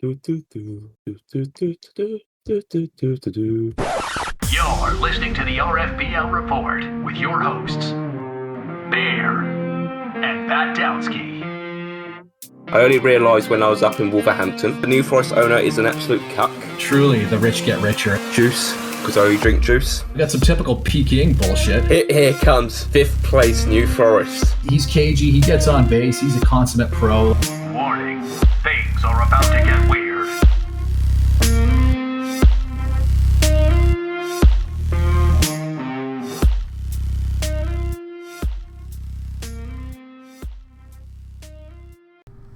You're listening to the RFBL Report with your hosts, Bear and Pat Downsky. I only realised when I was up in Wolverhampton, the New Forest owner is an absolute cuck. Truly, the rich get richer. Juice, because I only drink juice. We got some typical Peking bullshit. Here comes 5th place New Forest. He's cagey, he gets on base, he's a consummate pro. Warning, things are about to get weird.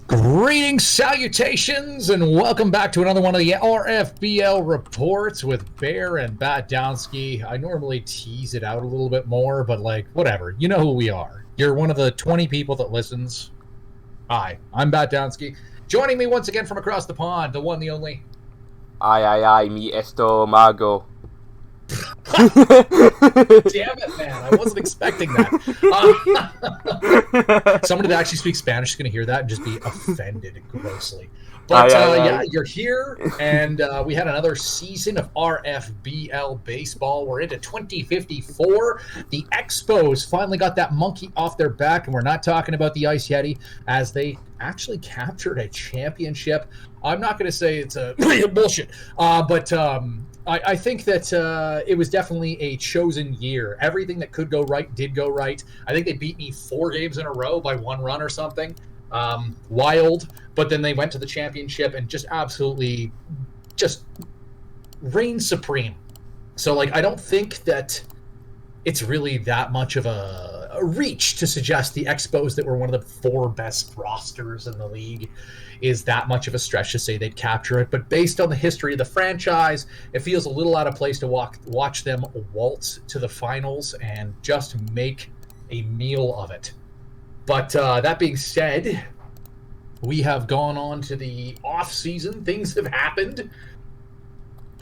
Greetings, salutations, and welcome back to another one of the RFBL reports with Bear and Pat Downsky. I normally tease it out a little bit more, but whatever. You know who we are. You're one of the 20 people that listens. Hi, I'm Pat Downsky. Joining me once again from across the pond, the one, the only. Ay, mi estómago. Damn it, man. I wasn't expecting that. Somebody that actually speaks Spanish is going to hear that and just be offended grossly. But yeah, you're here, and we had another season of RFBL baseball. We're into 2054. The Expos finally got that monkey off their back, and we're not talking about the Ice Yeti, as they actually captured a championship. I'm not going to say it's a bullshit, but I think that it was definitely a chosen year. Everything that could go right did go right. I think they beat me 4 games in a row by 1 run or something. Wild. But then they went to the championship and just absolutely just reigned supreme. So, I don't think that it's really that much of a reach to suggest the Expos that were one of the 4 best rosters in the league is that much of a stretch to say they'd capture it. But based on the history of the franchise, it feels a little out of place to watch them waltz to the finals and just make a meal of it. But that being said, we have gone on to the off-season. Things have happened.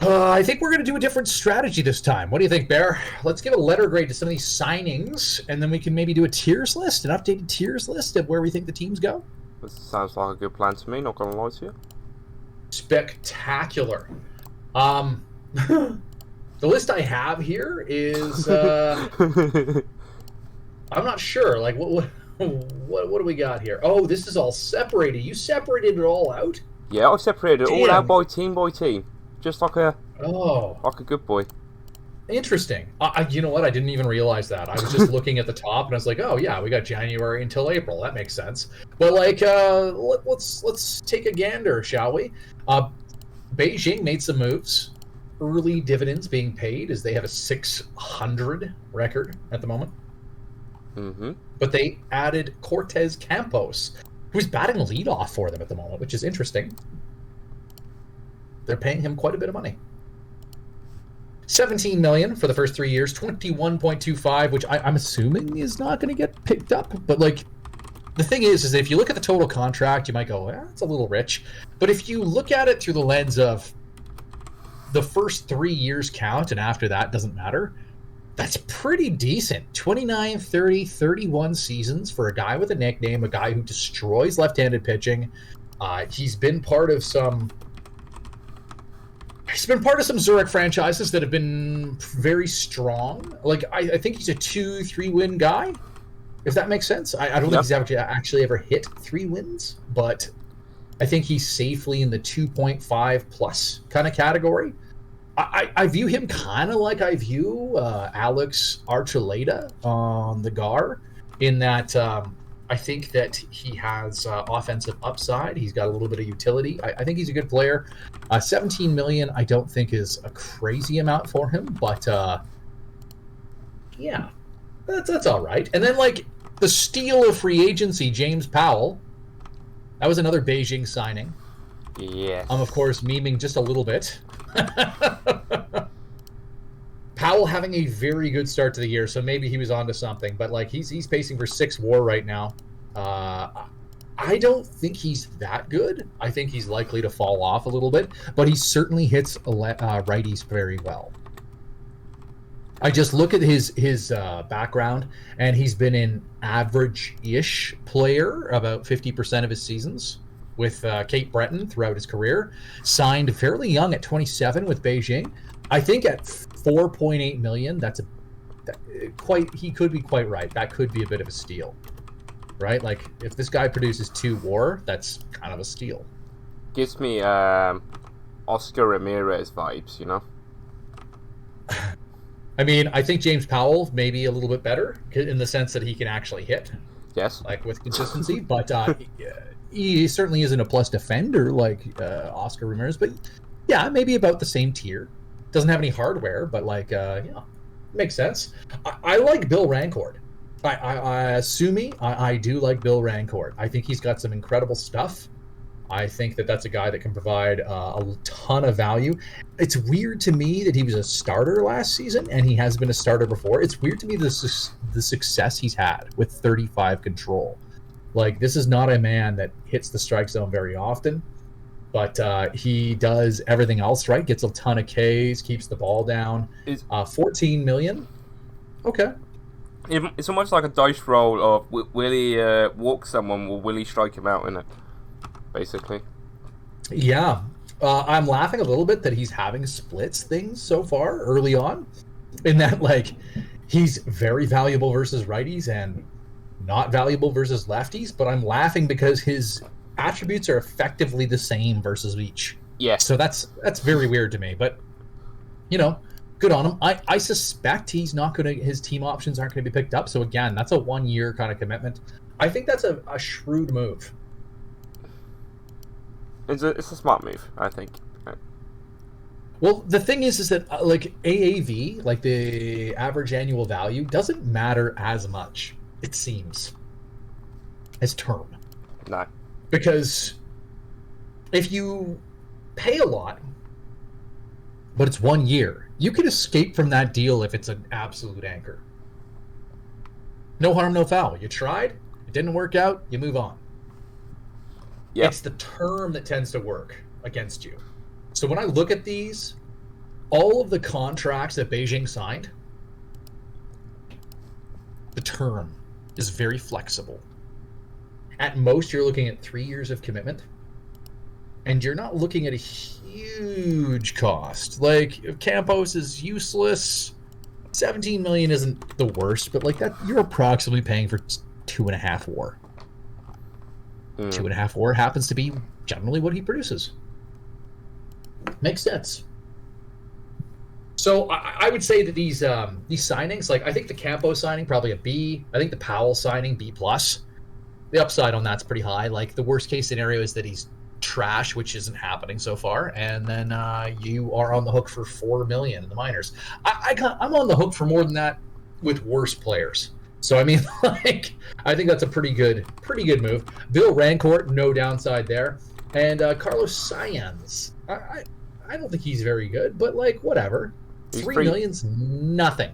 I think we're going to do a different strategy this time. What do you think, Bear? Let's give a letter grade to some of these signings, and then we can maybe do a tiers list, an updated tiers list of where we think the teams go. That sounds like a good plan to me, not going to lie to you. Spectacular. The list I have here is... I'm not sure. What do we got here? Oh, this is all separated. You separated it all out? Yeah, I separated it all out by team. Just like a good boy. Interesting. You know what? I didn't even realize that. I was just looking at the top, and I was like, "Oh yeah, we got January until April. That makes sense." But let's take a gander, shall we? Beijing made some moves. Early dividends being paid as they have a .600 record at the moment. Mm-hmm. But they added Cortez Campos, who's batting leadoff for them at the moment, which is interesting. They're paying him quite a bit of money. $17 million for the first 3 years, 21.25, which I'm assuming is not going to get picked up. But the thing is if you look at the total contract, you might go, that's a little rich. But if you look at it through the lens of the first 3 years count, and after that doesn't matter, that's pretty decent. 29, 30, 31 seasons for a guy with a nickname, a guy who destroys left-handed pitching. He's been part of some Zurich franchises that have been very strong. I think he's a 2-3 win guy, if that makes sense. I don't think he's actually ever hit 3 wins, but I think he's safely in the 2.5 plus kind of category. I view him kind of like I view Alex Archuleta on the GAR, in that I think that he has offensive upside. He's got a little bit of utility. I think he's a good player. $17 million I don't think is a crazy amount for him, but yeah, that's all right. And then the steal of free agency, James Powell. That was another Beijing signing. Yes. Of course, memeing just a little bit. Powell having a very good start to the year, so maybe he was onto something. But he's pacing for 6 WAR right now. I don't think he's that good. I think he's likely to fall off a little bit, but he certainly hits righties very well. I just look at his background, and he's been an average-ish player about 50% of his seasons. with Cape Breton throughout his career. Signed fairly young at 27 with Beijing. I think at 4.8 million, he could be quite right. That could be a bit of a steal, right? Like if this guy produces 2 WAR, that's kind of a steal. Gives me Oscar Ramirez vibes, you know. I mean, I think James Powell may be a little bit better in the sense that he can actually hit. Yes. Like with consistency, but he certainly isn't a plus defender like Oscar Ramirez. But yeah, maybe about the same tier. Doesn't have any hardware, but like, makes sense. I like Bill Rancourt. I do like Bill Rancourt. I think he's got some incredible stuff. I think that's a guy that can provide a ton of value. It's weird to me that he was a starter last season, and he has been a starter before. It's weird to me the success he's had with 35 control. Like, this is not a man that hits the strike zone very often, but he does everything else right. Gets a ton of Ks, keeps the ball down. 14 million. Okay. It's almost like a dice roll of will he walk someone or will he strike him out in it? Basically. Yeah. I'm laughing a little bit that he's having splits things so far early on, in that like he's very valuable versus righties and not valuable versus lefties, but I'm laughing because his attributes are effectively the same versus each. Yeah. So that's very weird to me, but you know, good on him. I suspect his team options aren't going to be picked up. So again, that's a 1-year kind of commitment. I think that's a shrewd move. It's a smart move, I think. Well, the thing is that like AAV, like the average annual value, doesn't matter as much, it seems, as term. No. Because if you pay a lot, but it's 1 year, you can escape from that deal if it's an absolute anchor. No harm, no foul. You tried, it didn't work out, you move on. Yep. It's the term that tends to work against you. So when I look at these, all of the contracts that Beijing signed, the term is very flexible. At most, you're looking at 3 years of commitment, and you're not looking at a huge cost. Like, Campos is useless. 17 million isn't the worst, but like that, you're approximately paying for 2.5 WAR. 2.5 WAR happens to be generally what he produces. Makes sense. So I would say that these signings, like I think the Campo signing probably a B. I think the Powell signing B+. The upside on that's pretty high. Like the worst case scenario is that he's trash, which isn't happening so far, and then you are on the hook for 4 million in the minors. I'm on the hook for more than that with worse players. So I mean, like, I think that's a pretty good move. Bill Rancourt, no downside there, and Carlos Saenz. I don't think he's very good, but like whatever. 3 million's nothing.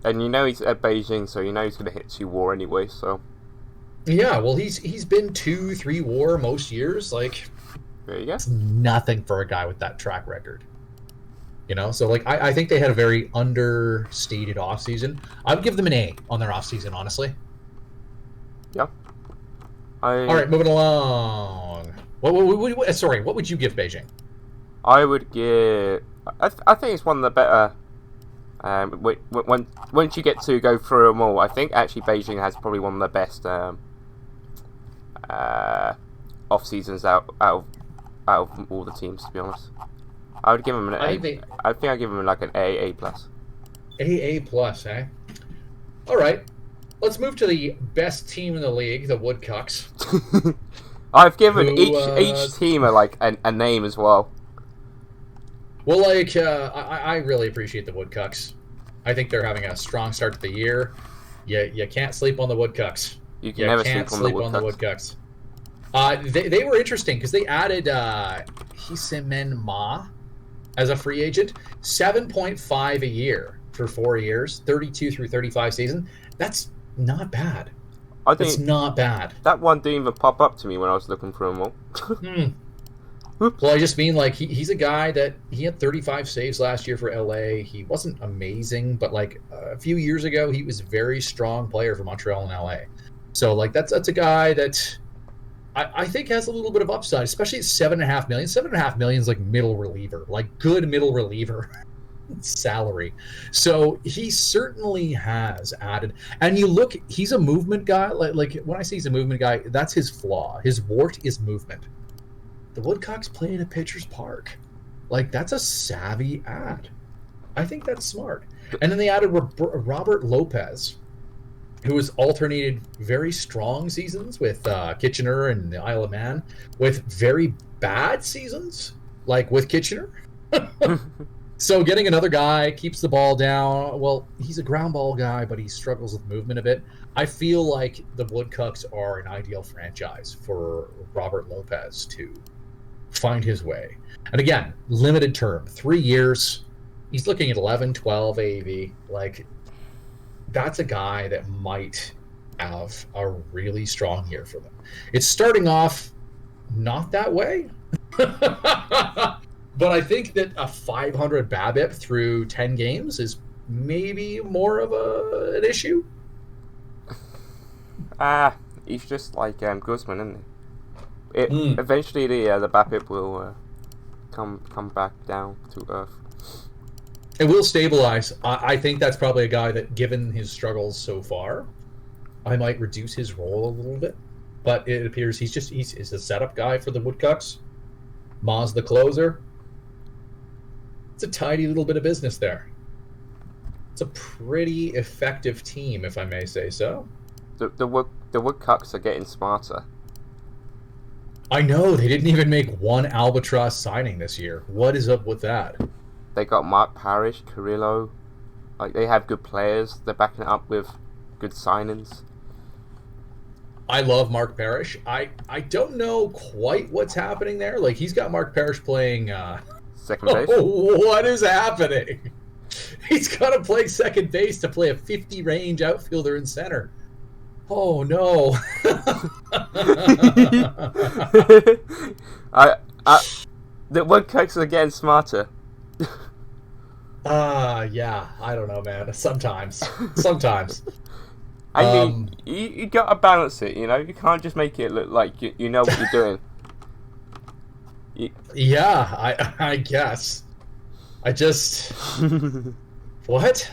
And you know he's at Beijing, so you know he's going to hit 2 WAR anyway. So yeah, well he's been 2-3 WAR most years. Like there you go. It's nothing for a guy with that track record. You know, so like I think they had a very understated offseason. I would give them an A on their offseason, honestly. Yeah. All right, moving along. What would you give Beijing? I would give. I think it's one of the better. Once you get to go through them all, I think actually Beijing has probably one of the best off seasons out of all the teams. To be honest. I would give him an A. I think I'd give him like an A+. A+, eh? All right. Let's move to the best team in the league, the Woodcucks. I've given each team a name as well. Well, like, I really appreciate the Woodcucks. I think they're having a strong start to the year. You can't sleep on the Woodcucks. You can never sleep on the Woodcucks. They were interesting because they added Hisemen Ma as a free agent, 7.5 a year for 4 years, 32 through 35 season. That's not bad. It's not bad. That one didn't even pop up to me when I was looking for him all. Well, I just mean like he's a guy that he had 35 saves last year for LA. He wasn't amazing, but like a few years ago, he was a very strong player for Montreal and LA. So like that's a guy that I think has a little bit of upside, especially at $7.5 million. $7.5 million is like middle reliever, like good middle reliever salary. So he certainly has added. And you look, he's a movement guy. Like when I say he's a movement guy, that's his flaw. His wart is movement. The Woodcocks play in a pitcher's park. Like, that's a savvy ad. I think that's smart. And then they added Robert Lopez, who has alternated very strong seasons with Kitchener and the Isle of Man, with very bad seasons, like with Kitchener. So getting another guy, keeps the ball down. Well, he's a ground ball guy, but he struggles with movement a bit. I feel like the Woodcocks are an ideal franchise for Robert Lopez to find his way. And again, limited term, 3 years. He's looking at 11, 12 AAV. Like, that's a guy that might have a really strong year for them. It's starting off not that way. But I think that a 500 BABIP through 10 games is maybe more of an issue. He's just like Guzman, isn't he? Eventually, the BABIP will come back down to earth. It will stabilize. I think that's probably a guy that, given his struggles so far, I might reduce his role a little bit. But it appears he's a setup guy for the Woodcocks. Ma's the closer. It's a tidy little bit of business there. It's a pretty effective team, if I may say so. The Woodcocks are getting smarter. I know, they didn't even make one albatross signing this year. What is up with that? They got Mark Parrish, Carrillo. Like, they have good players. They're backing it up with good signings. I love Mark Parrish. I don't know quite what's happening there. Like, he's got Mark Parrish playing second base. Oh, what is happening? He's got to play second base to play a 50 range outfielder in center. Oh no. The Woodcocks are getting smarter. Yeah, I don't know, man. Sometimes. I mean, you got to balance it, you know? You can't just make it look like you know what you're doing. Yeah, I guess. I just... What?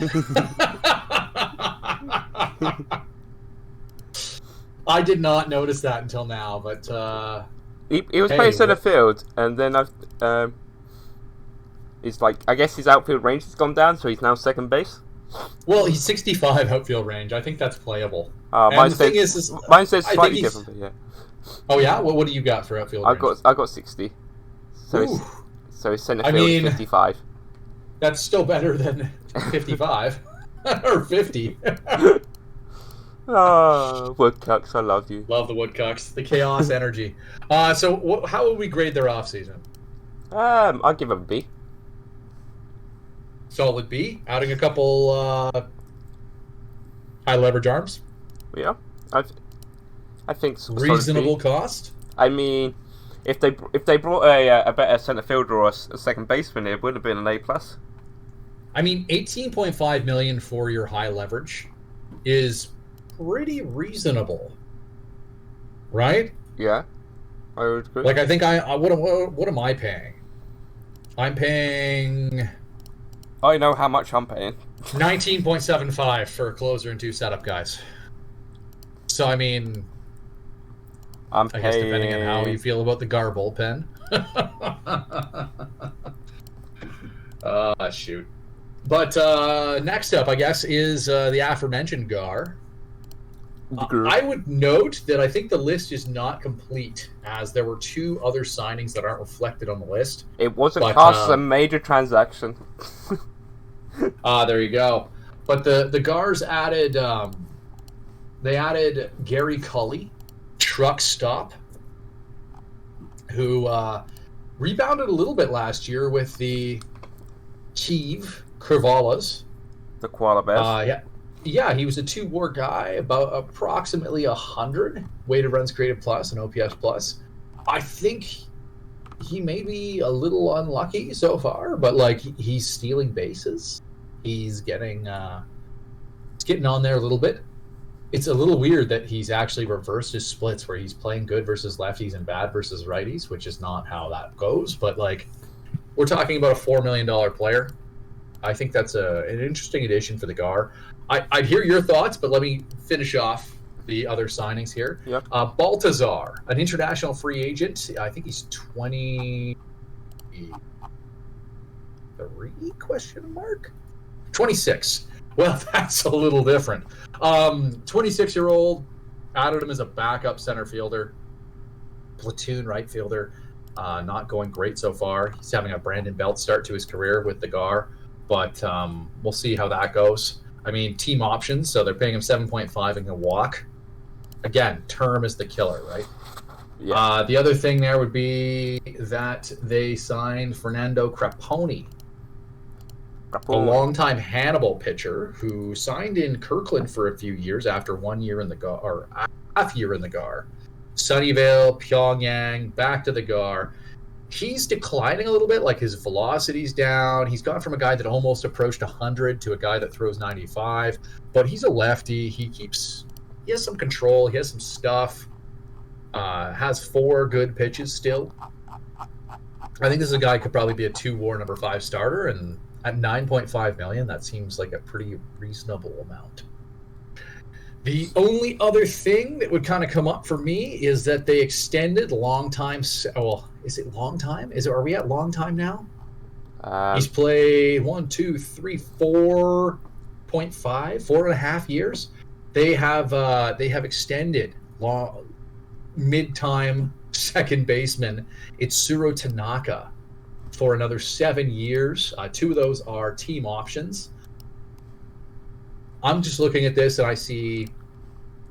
I did not notice that until now, but... He was playing center field, and then he's like, I guess his outfield range has gone down, so he's now second base. Well, he's 65 outfield range. I think that's playable. Mine says slightly different, but yeah. Oh yeah, what do you got for outfield range? I got 60. So his center field is 55. That's still better than 55 or 50. Oh, Woodcocks, I love you. Love the Woodcocks, the chaos energy. So how would we grade their offseason? I'll give them a B. Solid B. Adding a couple high leverage arms. Yeah, I think reasonable cost. I mean, if they brought a better center fielder or a second baseman, it would have been an A+. I mean, $18.5 million for your high leverage is pretty reasonable, right? Yeah, I would agree. Like, I think what am I paying? I'm paying... I know how much I'm paying. 19.75 for a closer and 2 setup guys. So, I mean... I guess depending on how you feel about the Gar bullpen. Shoot. But next up, I guess, is the aforementioned Gar. I would note that I think the list is not complete, as there were 2 other signings that aren't reflected on the list. It wasn't cost a major transaction. There you go. But the Gars added, they added Gary Cully, truck stop, who rebounded a little bit last year with the Kiev Krivalas. The Koala Bears. Yeah, he was a 2-WAR guy, about approximately 100 weighted runs created plus and OPS plus. I think he may be a little unlucky so far, but like he's stealing bases. He's getting on there a little bit. it's a little weird that he's actually reversed his splits where he's playing good versus lefties and bad versus righties, which is not how that goes. But like, we're talking about a $4 million player. I think that's an interesting addition for the GAR. I'd hear your thoughts, but let me finish off the other signings here. Yep. Baltazar, an international free agent. I think he's 23 question mark? 26. Well, that's a little different. 26-year-old, added him as a backup center fielder, platoon right fielder. Not going great so far. He's having a Brandon Belt start to his career with the GAR, but we'll see how that goes. I mean, team options, so they're paying him 7.5 and can walk. Again, term is the killer, right? Yeah. The other thing there would be that they signed Fernando Craponi, a longtime Hannibal pitcher who signed in Kirkland for a few years after 1 year in the GAR, or half year in the GAR. Sunnyvale, Pyongyang, back to the GAR. He's declining a little bit, like his velocity's down. He's gone from a guy that almost approached 100 to a guy that throws 95, but he's a lefty. He has some control. He has some stuff. Has 4 good pitches still. I think this is a guy who could probably be a 2-WAR number 5 starter, and at $9.5 million, that seems like a pretty reasonable amount. The only other thing that would kind of come up for me is that they extended long time. Well, is it long time? Are we at long time now? He's played 4.5, 4.5 years. They have extended mid-time second baseman Itsuro Tanaka for another 7 years. 2 of those are team options. I'm just looking at this and I see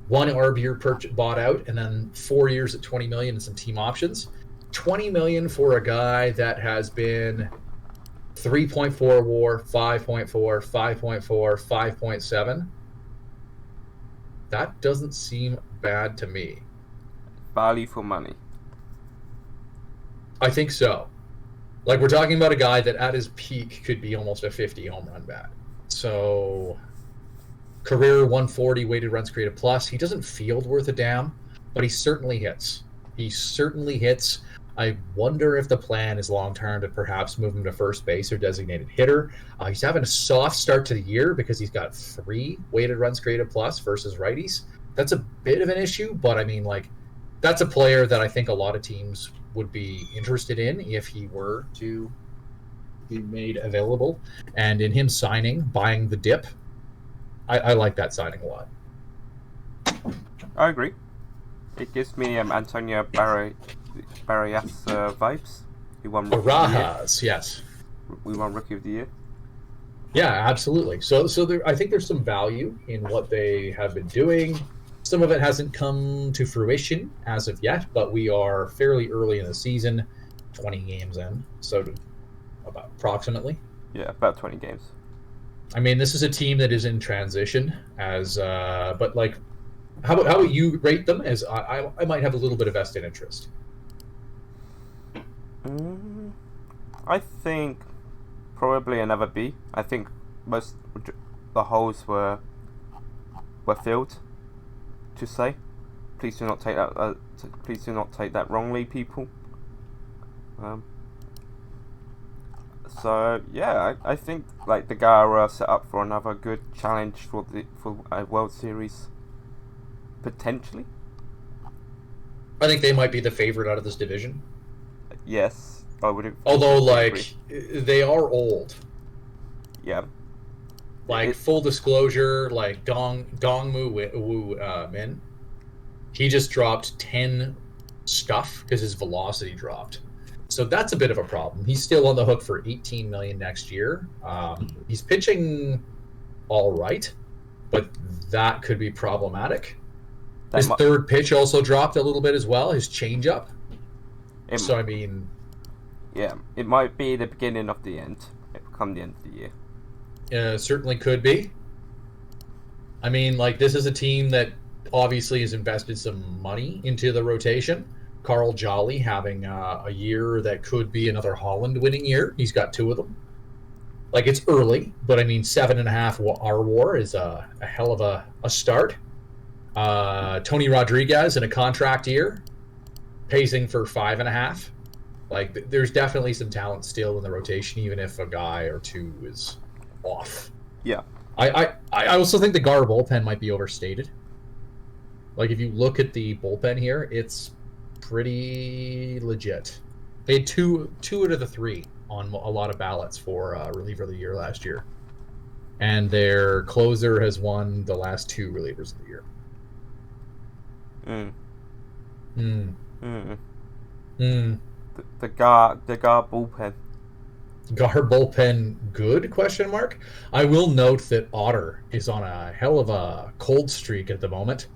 1 RB bought out and then 4 years at $20 million and some team options. $20 million for a guy that has been 3.4 WAR, 5.4, 5.4, 5.7. That doesn't seem bad to me. Value for money. I think so. Like, we're talking about a guy that at his peak could be almost a 50 home run bat. So, career 140 weighted runs created plus. He doesn't field worth a damn, but he certainly hits. I wonder if the plan is long-term to perhaps move him to first base or designated hitter. He's having a soft start to the year because he's got 3 weighted runs created plus versus righties. That's a bit of an issue, but I mean, like, that's a player that I think a lot of teams would be interested in if he were to be made available. And in him buying the dip, I like that signing a lot. I agree. It gives me Antonio Barrias vibes. He won Rookie Barajas, yes. We won Rookie of the Year. Yeah, absolutely. So I think there's some value in what they have been doing. Some of it hasn't come to fruition as of yet, but we are fairly early in the season, 20 games in, so about approximately. Yeah, about 20 games. I mean, this is a team that is in transition, but like, how would you rate them? As I might have a little bit of vested interest. I think probably another B. I think most the holes were filled. To say, please do not take that. Please do not take that wrongly, people. So yeah, I think like the GAR are set up for another good challenge for a World Series, potentially. I think they might be the favorite out of this division. Yes, I would. Although, like, they are old. Yeah. Like, full disclosure, like Dongmu Wu Min, he just dropped 10 stuff because his velocity dropped. So that's a bit of a problem. He's still on the hook for $18 million next year. He's pitching all right, but that could be problematic. His third pitch also dropped a little bit as well, his changeup. So, I mean... Yeah, it might be the beginning of the end. Come the end of the year. Certainly could be. I mean, like, this is a team that obviously has invested some money into the rotation. Carl Jolly having a year that could be another Holland winning year. He's got 2 of them. Like, it's early, but I mean, 7.5 R WAR is a hell of a start. Tony Rodriguez in a contract year, pacing for 5.5. Like, there's definitely some talent still in the rotation, even if a guy or two is off. Yeah. I also think the Gar bullpen might be overstated. Like, if you look at the bullpen here, it's pretty legit. They had two out of the three on a lot of ballots for reliever of the year last year. And their closer has won the last 2 relievers of the year. The Gar bullpen. Gar bullpen good? Question mark. I will note that Otter is on a hell of a cold streak at the moment.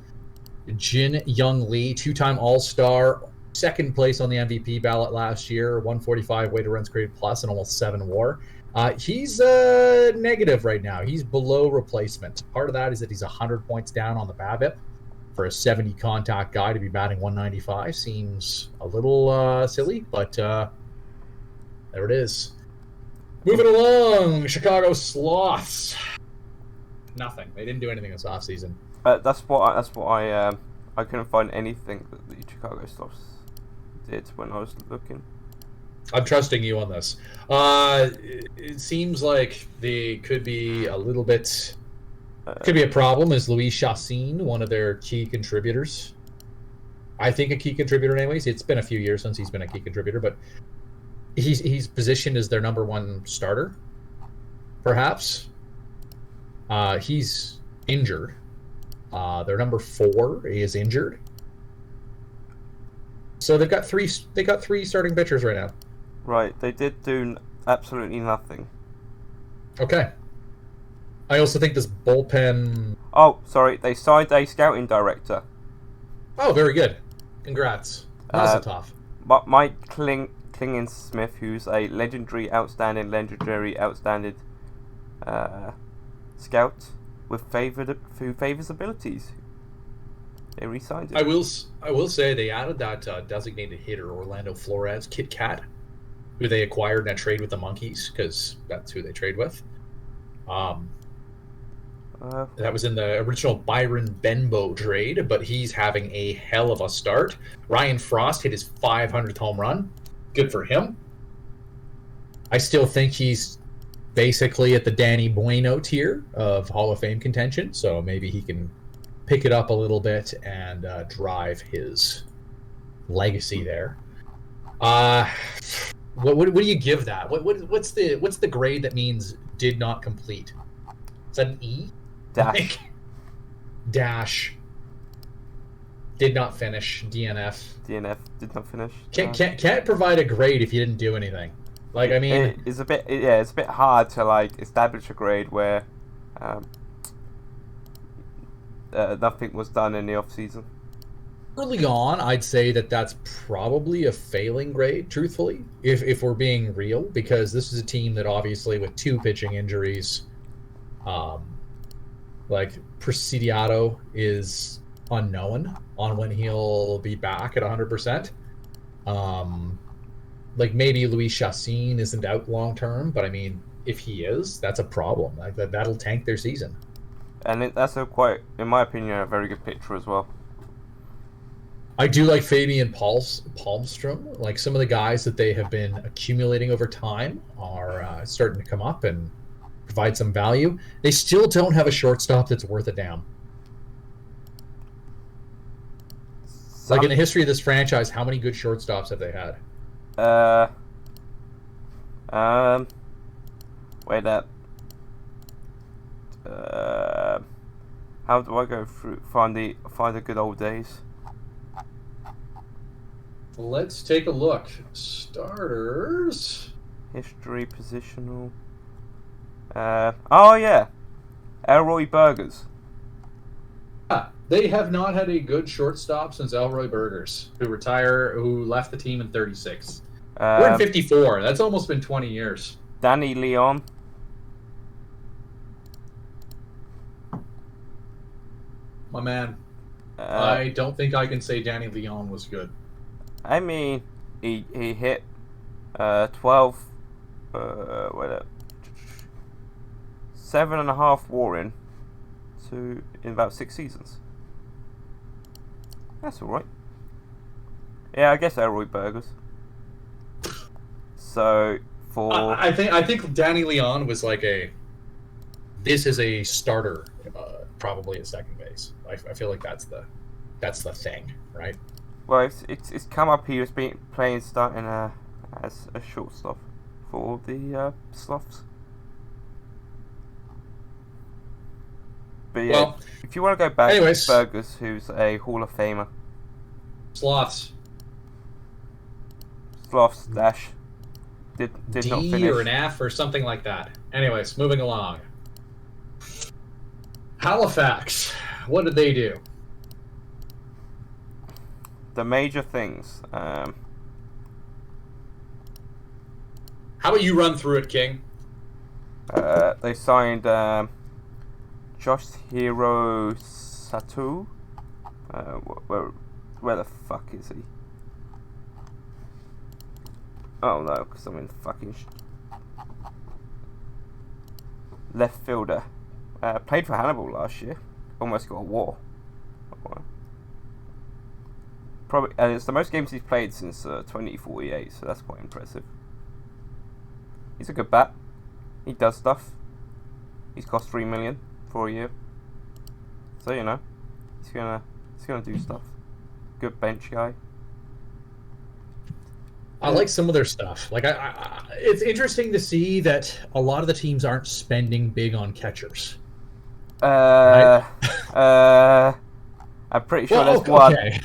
Jin Young Lee, 2-time All-Star, second place on the MVP ballot last year, 145 weighted runs created plus, and almost 7 WAR. He's negative right now. He's below replacement. Part of that is that he's 100 points down on the BABIP. For a 70 contact guy to be batting 195 seems a little silly, but there it is. Moving along, Chicago Sloths. Nothing. They didn't do anything this offseason. That's what I couldn't find anything that the Chicago Sloths did when I was looking. I'm trusting you on this. It seems like they could be a little bit. Could be a problem. Is Luis Chassin one of their key contributors? I think a key contributor, anyways. It's been a few years since he's been a key contributor, but he's positioned as their number 1 starter, perhaps. He's injured. Their number 4 is injured. So they've got three starting pitchers right now. Right, they did do absolutely nothing. Okay. I also think this bullpen. Oh, sorry, they signed a scouting director. Oh, very good. Congrats. Mazel tov. Mike Klingensmith, who's a legendary outstanding scout who favors abilities. They re-signed him. I will say they added that designated hitter Orlando Flores, Kit Kat, who they acquired in that trade with the Monkeys, because that's who they trade with. That was in the original Byron Benbow trade, but he's having a hell of a start. Ryan Frost hit his 500th home run. Good for him. I still think he's basically at the Danny Bueno tier of Hall of Fame contention, so maybe he can pick it up a little bit and drive his legacy there. What do you give that? What's the grade that means did not complete? Is that an E? Dash. Dash. Did not finish. DNF. DNF did not finish. Can't provide a grade if you didn't do anything. Like, I mean, it's a bit hard to like establish a grade where nothing was done in the off season. Early on, I'd say that that's probably a failing grade, truthfully, if we're being real, because this is a team that obviously with 2 pitching injuries, like Presidiato is unknown on when he'll be back at 100%. Like maybe Luis Chassin isn't out long term, but I mean, if he is, that's a problem. Like that'll tank their season. And that's in my opinion, a very good pitcher as well. I do like Fabian Palmstrom. Like some of the guys that they have been accumulating over time are starting to come up and provide some value. They still don't have a shortstop that's worth a damn. Like in the history of this franchise, how many good shortstops have they had? Wait up. How do I go through find the good old days? Let's take a look. Starters. History, positional. Oh yeah, Elroy Burgers. They have not had a good shortstop since Elroy Burgers, who left the team in 36. We're in 54. That's almost been 20 years. Danny Leon. My man. I don't think I can say Danny Leon was good. I mean, he hit 12. 7.5 WAR in about 6 seasons. That's alright. Yeah, I guess Elroy Burgers. So for I think Danny Leon was like this is a starter, probably at second base. I feel like that's the thing, right? well, it's come up. He was playing starting as a shortstop for the Sloths. But yeah, Well, if you want to go back anyways. to Burgers, who's a Hall of Famer, Sloths. Sloths dash did D not finish. or an F or something like that. Anyways, moving along. Halifax. What did they do? The major things. How about you run through it, King? They signed Josh Hiro Satu. Where the fuck is he? Oh no, because I'm in fucking left fielder. Played for Hannibal last year. Almost got a war. Probably, and it's the most games he's played since 2048, so that's quite impressive. He's a good bat. He does stuff. He's cost $3 million for a year, so you know he's gonna do stuff. Good bench guy. I like some of their stuff. Like it's interesting to see that a lot of the teams aren't spending big on catchers. I'm pretty sure Well, there's one. okay.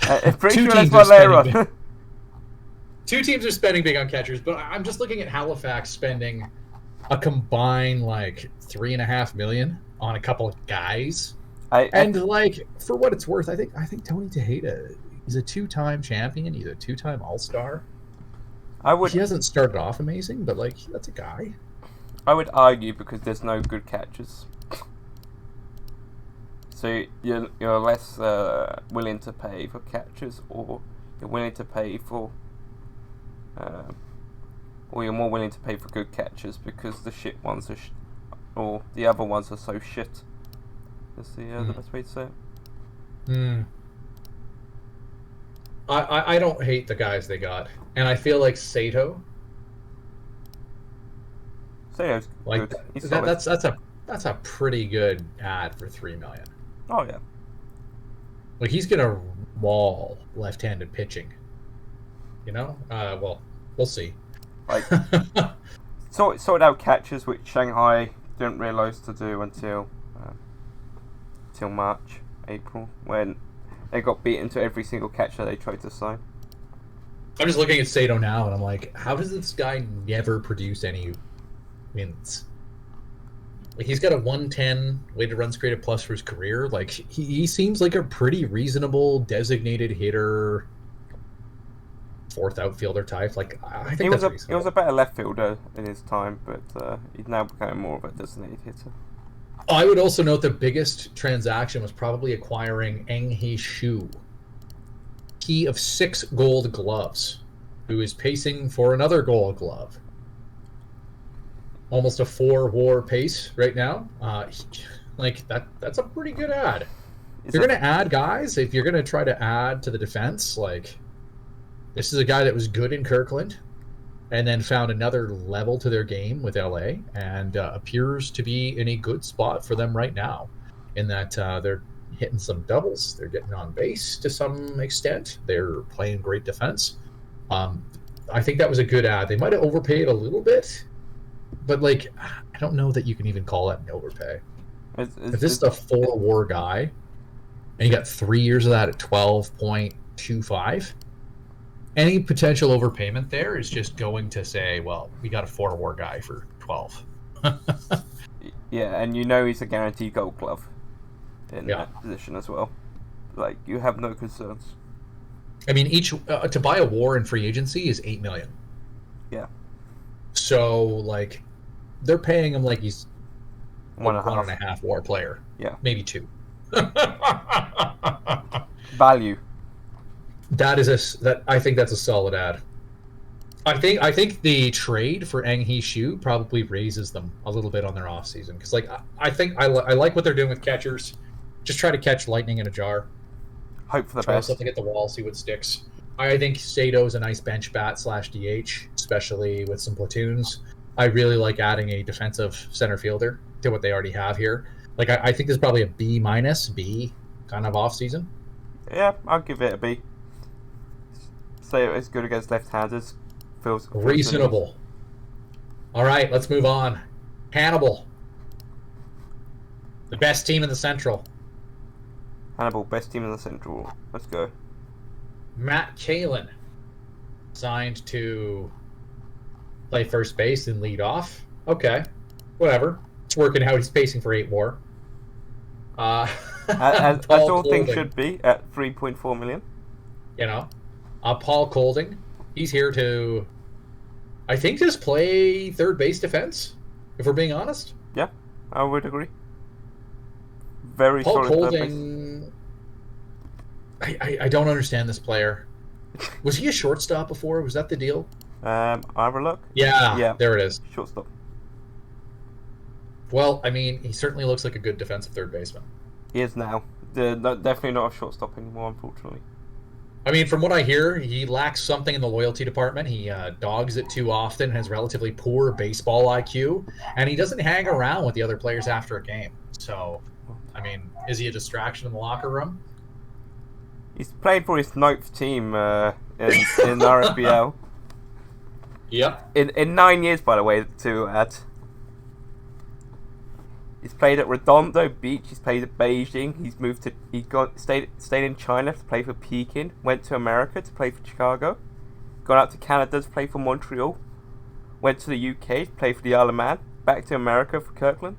I'm pretty Two sure there's teams are one later spending on. Two teams are spending big on catchers, but I'm just looking at Halifax spending a combined like $3.5 million on a couple of guys. And like for what it's worth, I think Tony Tejeda, he's a 2-time champion. He's a 2-time All-Star. He hasn't started off amazing, but like that's a guy. I would argue because there's no good catchers, so you're less willing to pay for catchers, or you're willing to pay for, or you're more willing to pay for good catchers because the shit ones are, or the other ones are so shit. That's the best way to say it. I don't hate the guys they got, and I feel like Sato's like good. He's that's a pretty good ad for $3 million. Oh yeah. Like he's gonna maul left-handed pitching. You know, well, we'll see. Like sorted out catchers, which Shanghai didn't realise to do until March, April, when they got beaten to every single catcher they tried to sign. I'm just looking at Sato now, and I'm like, how does this guy never produce any wins? Like he's got a 110 weighted runs created plus for his career. Like he seems like a pretty reasonable designated hitter, fourth outfielder type. Like I think he was a better left fielder in his time, but he's now becoming more of a designated hitter. I would also note the biggest transaction was probably acquiring Eng Hee Shu, key of 6 gold gloves, who is pacing for another gold glove. Almost a 4-WAR pace right now. Like that's a pretty good ad. If you're going to add guys, if you're going to try to add to the defense, like this is a guy that was good in Kirkland and then found another level to their game with LA and appears to be in a good spot for them right now in that they're hitting some doubles. They're getting on base to some extent. They're playing great defense. I think that was a good ad. They might have overpaid a little bit, but like I don't know that you can even call that an overpay. If this is a 4-WAR guy and you got 3 years of that at 12.25, any potential overpayment there is just going to say, well, we got a 4-WAR guy for 12. Yeah, and you know he's a guaranteed gold glove in that position as well. Like, you have no concerns. I mean, each to buy a WAR in free agency is $8 million. Yeah. So, like, they're paying him like he's a 1.5 WAR player. Yeah. Maybe 2. Value. I think that's a solid ad. I think the trade for Eng Hee Shu probably raises them a little bit on their offseason because like I think I like what they're doing with catchers. Just try to catch lightning in a jar. Hope for the Throw best. something at the wall, see what sticks. I think Sato's a nice bench bat / DH, especially with some platoons. I really like adding a defensive center fielder to what they already have here. Like, I think this is probably a B- B kind of off season. Yeah, I'll give it a B. Say it's good against left-handers. Feels Reasonable. All right, let's move on. Hannibal, the best team in the Central. Hannibal, best team in the Central. Let's go. Matt Kalin signed to play first base and lead off. Okay, whatever. It's working out. He's pacing for 8 more. As all things should be at 3.4 million. You know, Paul Colding. He's here to, I think, just play third base defense, if we're being honest. Yeah, I would agree. Very Paul solid third base. Colding, I don't understand this player. Was he a shortstop before? Was that the deal? I have a look. Yeah, there it is. Shortstop. Well, I mean, he certainly looks like a good defensive third baseman. He is now. Definitely not a shortstop anymore, unfortunately. I mean, from what I hear, he lacks something in the loyalty department. He dogs it too often, has relatively poor baseball IQ, and he doesn't hang around with the other players after a game. So, I mean, is he a distraction in the locker room? He's playing for his 9th team in RFBL. Yep. In 9 years, by the way, to add. He's played at Redondo Beach. He's played at Beijing. He's moved to. Stayed in China to play for Peking. Went to America to play for Chicago. Gone out to Canada to play for Montreal. Went to the UK to play for the Isle of Man. Back to America for Kirkland.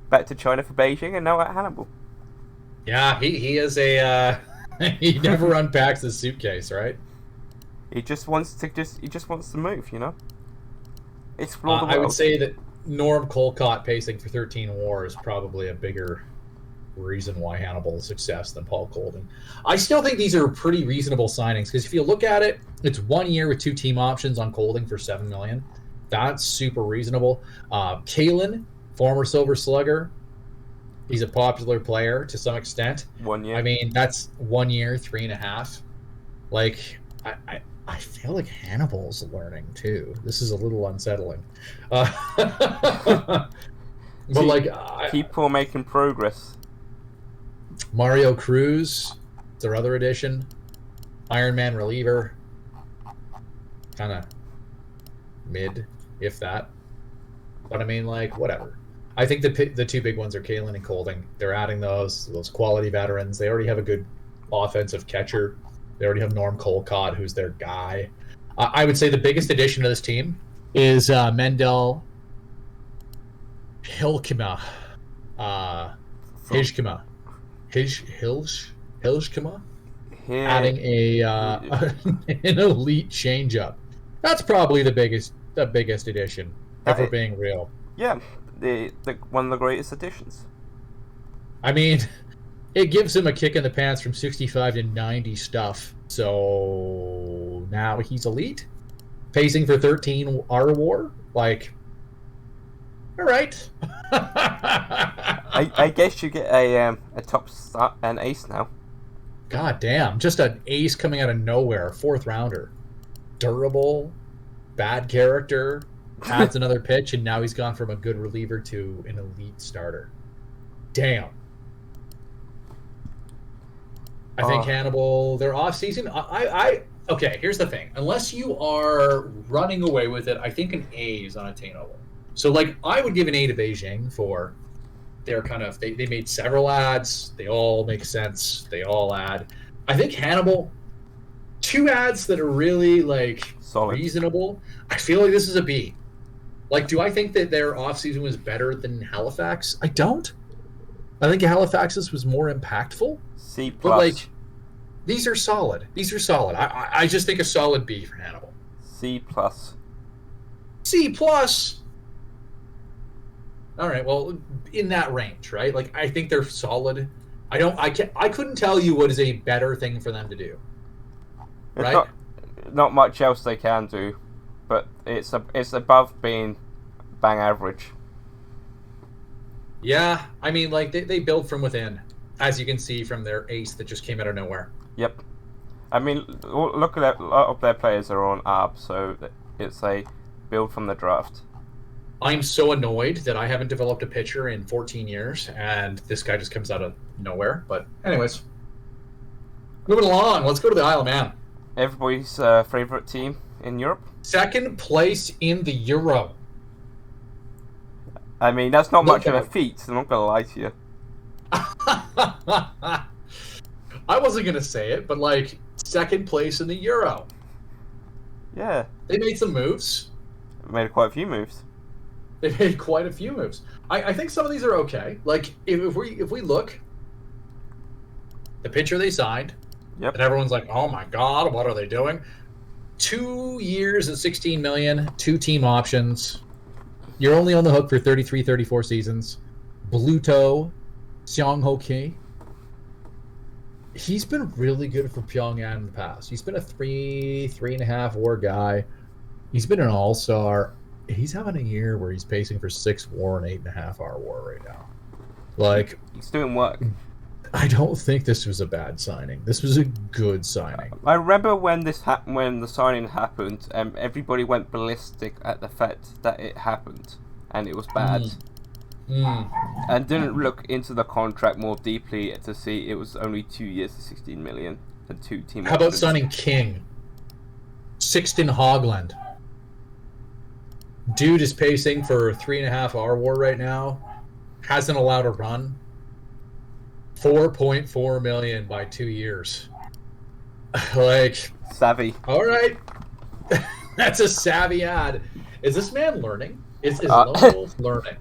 Back to China for Beijing, and now at Hannibal. Yeah, he is a. He never unpacks his suitcase, right? He just wants to move, you know. Explore the world. I would say that Norm Colcott pacing for 13 WAR is probably a bigger reason why Hannibal is success than Paul Colding. I still think these are pretty reasonable signings because if you look at it, it's 1 year with 2 team options on Colding for $7 million. That's super reasonable. Kalin, former Silver Slugger, he's a popular player to some extent. 1 year. I mean, that's 1 year, 3.5. Like, I feel like Hannibal's learning too. This is a little unsettling. But people making progress. Mario Cruz, their other addition. Iron Man reliever. Kind of mid, if that. But I mean, like, whatever. I think the 2 big ones are Kalin and Colding. They're adding those quality veterans. They already have a good offensive catcher. They already have Norm Colcott, who's their guy. I would say the biggest addition to this team is Mendel Hilkema. Hijkema. Hilkema? Adding an elite changeup. That's probably the biggest addition, if we're being real. Yeah, the one of the greatest additions. I mean, it gives him a kick in the pants from 65 to 90 stuff. So now he's elite, pacing for 13 R WAR. Like, all right. I guess you get a top start, an ace now. God damn, just an ace coming out of nowhere, 4th rounder, durable, bad character, adds another pitch, and now he's gone from a good reliever to an elite starter. Damn. I think Hannibal, their offseason, okay, here's the thing. Unless you are running away with it, I think an A is unattainable. So, like, I would give an A to Beijing for their kind of, they made several ads. They all make sense. They all add. I think Hannibal, 2 ads that are really, like, solid, reasonable. I feel like this is a B. Like, do I think that their offseason was better than Halifax? I don't. I think Halifax's was more impactful. C+. But, like, these are solid. These are solid. I just think a solid B for Hannibal. C+. C+. All right, well, in that range, right? Like, I think they're solid. I couldn't tell you what is a better thing for them to do. Right? Not much else they can do, but it's above being bang average. Yeah, I mean, like, they build from within. as you can see from their ace that just came out of nowhere. Yep. I mean, look at that. A lot of their players are on ARB, so it's a build from the draft. I'm so annoyed that I haven't developed a pitcher in 14 years, and this guy just comes out of nowhere. But anyways, moving along. Let's go to the Isle of Man. Everybody's favorite team in Europe. Second place in the Euro. I mean, that's not much of a feat. I'm not gonna lie to you. I wasn't gonna say it, but like second place in the Euro. Yeah. They made some moves. Made quite a few moves. They made quite a few moves. I think some of these are okay. Like if we look, the pitcher they signed, Yep. and everyone's like, "Oh my God, what are they doing?" 2 years and 16 million, 2 team options. You're only on the hook for 33, 34 seasons. Bluto, Seong Ho Ki. He's been really good for Pyongyang in the past. He's been a 3.5 WAR guy. He's been an all-star. He's having a year where he's pacing for 6 WAR and 8.5 hour WAR right now. Like, He's doing work. I don't think this was a bad signing. This was a good signing. I remember when when the signing happened, everybody went ballistic at the fact that it happened, and it was bad, and didn't look into the contract more deeply to see it was only 2 years to 16 million and 2 team. How about options. signing King? Sixton Hogland. Dude is pacing for 3.5 hour WAR right now. Hasn't allowed a run. 4.4 million by 2 years. Like, savvy? all right. That's a savvy ad. Is this man learning? Is Lone Wolf learning?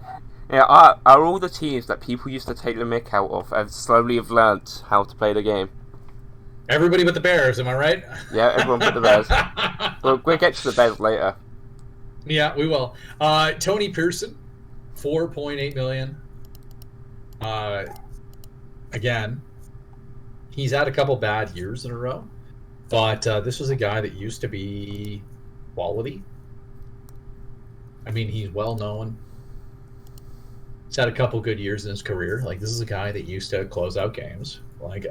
Yeah, are all the teams that people used to take the mick out of have slowly have learnt how to play the game? Everybody but the Bears, am I right? Yeah, everyone but the Bears. We'll get to the Bears later. Yeah, we will. Tony Pearson, 4.8 million. Again, he's had a couple bad years in a row, but this was a guy that used to be quality. I mean, he's well known. He's had a couple good years in his career. Like, this is a guy that used to close out games. Like,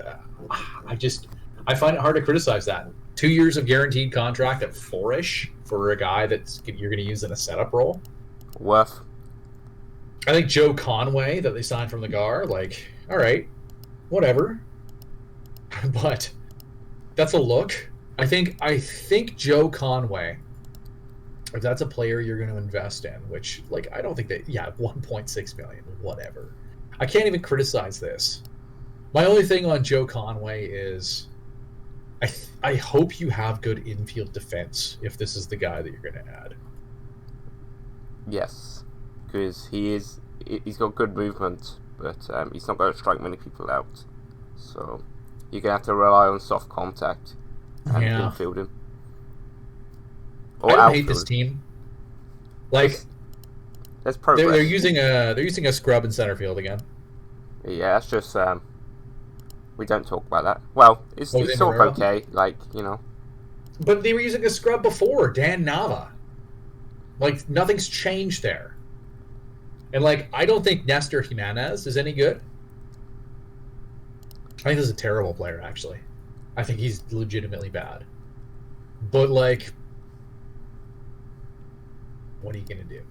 I find it hard to criticize that. 2 years of guaranteed contract at 4-ish for a guy that you're going to use in a setup role. Worth. I think Joe Conway that they signed from the GAR, like, all right, whatever. But that's a look. I think Joe Conway, if that's a player you're going to invest in, which, like, I don't think that, 1.6 million, whatever. I can't even criticize this. My only thing on Joe Conway is I hope you have good infield defense if this is the guy that you're going to add. Yes, because he's got good movement, but he's not going to strike many people out. So you're going to have to rely on soft contact and infielding. I don't hate this team. Like, there's progress. They're using a scrub in center field again. Yeah, that's just we don't talk about that. Well, it's sort of okay, like, you know. But they were using a scrub before, Dan Nava. Like, nothing's changed there. And, like, I don't think Nestor Jimenez is any good. I think this is a terrible player, actually. I think he's legitimately bad. But, like, what are you gonna do?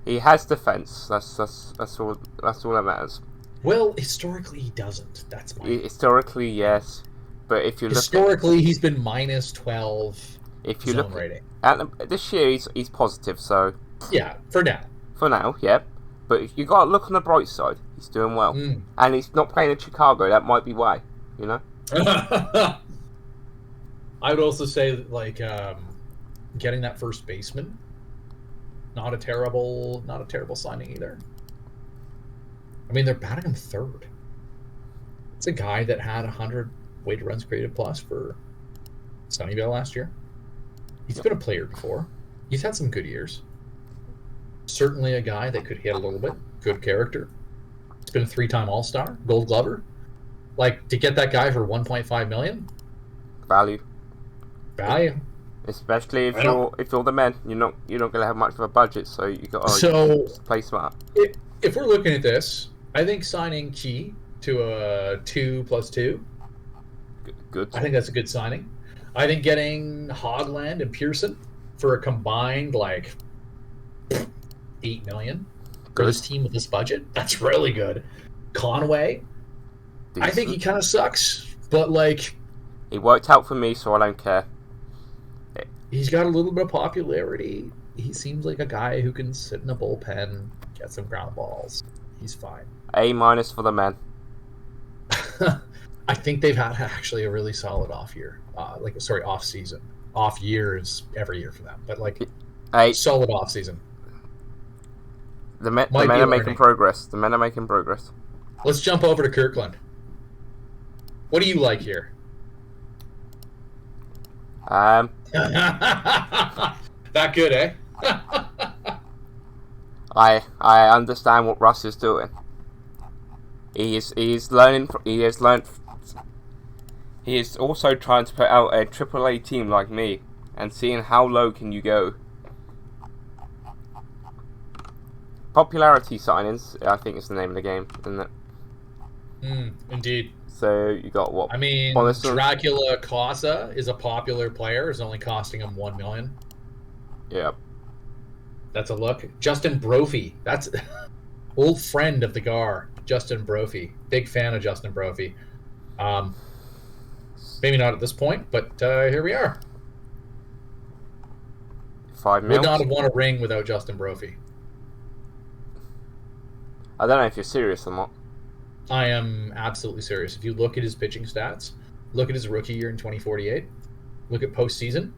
He has defense. That's all that matters. Well, historically he doesn't. That's my historically, yes, but if you look historically he's been minus 12. If you zone look rating. at this year, he's positive. So yeah, for now. For now, yeah. But you got to look on the bright side. He's doing well, and he's not playing in Chicago. That might be why, you know. I would also say that, like, getting that first baseman, not a terrible signing either. I mean, they're batting him third. It's a guy that had 100 weighted runs created plus for Sunnyvale last year. He's been a player before. He's had some good years. Certainly a guy that could hit a little bit. Good character. He's been a 3-time All-Star, Gold Glover. Like, to get that guy for 1.5 million? Value. Especially if you're the men, you're not gonna have much of a budget, so you got to play smart. If we're looking at this, I think signing Key to a 2+2. Good. I think that's a good signing. I think getting Hogland and Pearson for a combined like $8 million for this team with this budget, that's really good. Conway, Decent. I think he kind of sucks, but like He worked out for me, so I don't care. he's got a little bit of popularity. He seems like a guy who can sit in a bullpen, get some ground balls. He's fine. A- for the men. I think they've had actually a really solid off year. Off season. Off years every year for them, but like solid off season. The men are making progress. The men are making progress. Let's jump over to Kirkland. What do you like here? That good, eh? I understand what Russ is doing. He is learning. He has learned. He is also trying to put out a AAA team like me, and seeing how low can you go. Popularity signings, I think, is the name of the game, isn't it? Indeed. So you got what? I mean, Honestly, Dracula Casa is a popular player. Is only costing him $1 million. yeah. That's a look. Justin Brophy. That's old friend of the GAR. Justin Brophy. Big fan of Justin Brophy. Maybe not at this point, but here we are. $5 Would million. not have won a ring without Justin Brophy. I don't know if you're serious or not. I am absolutely serious. If you look at his pitching stats, look at his rookie year in 2048, look at postseason,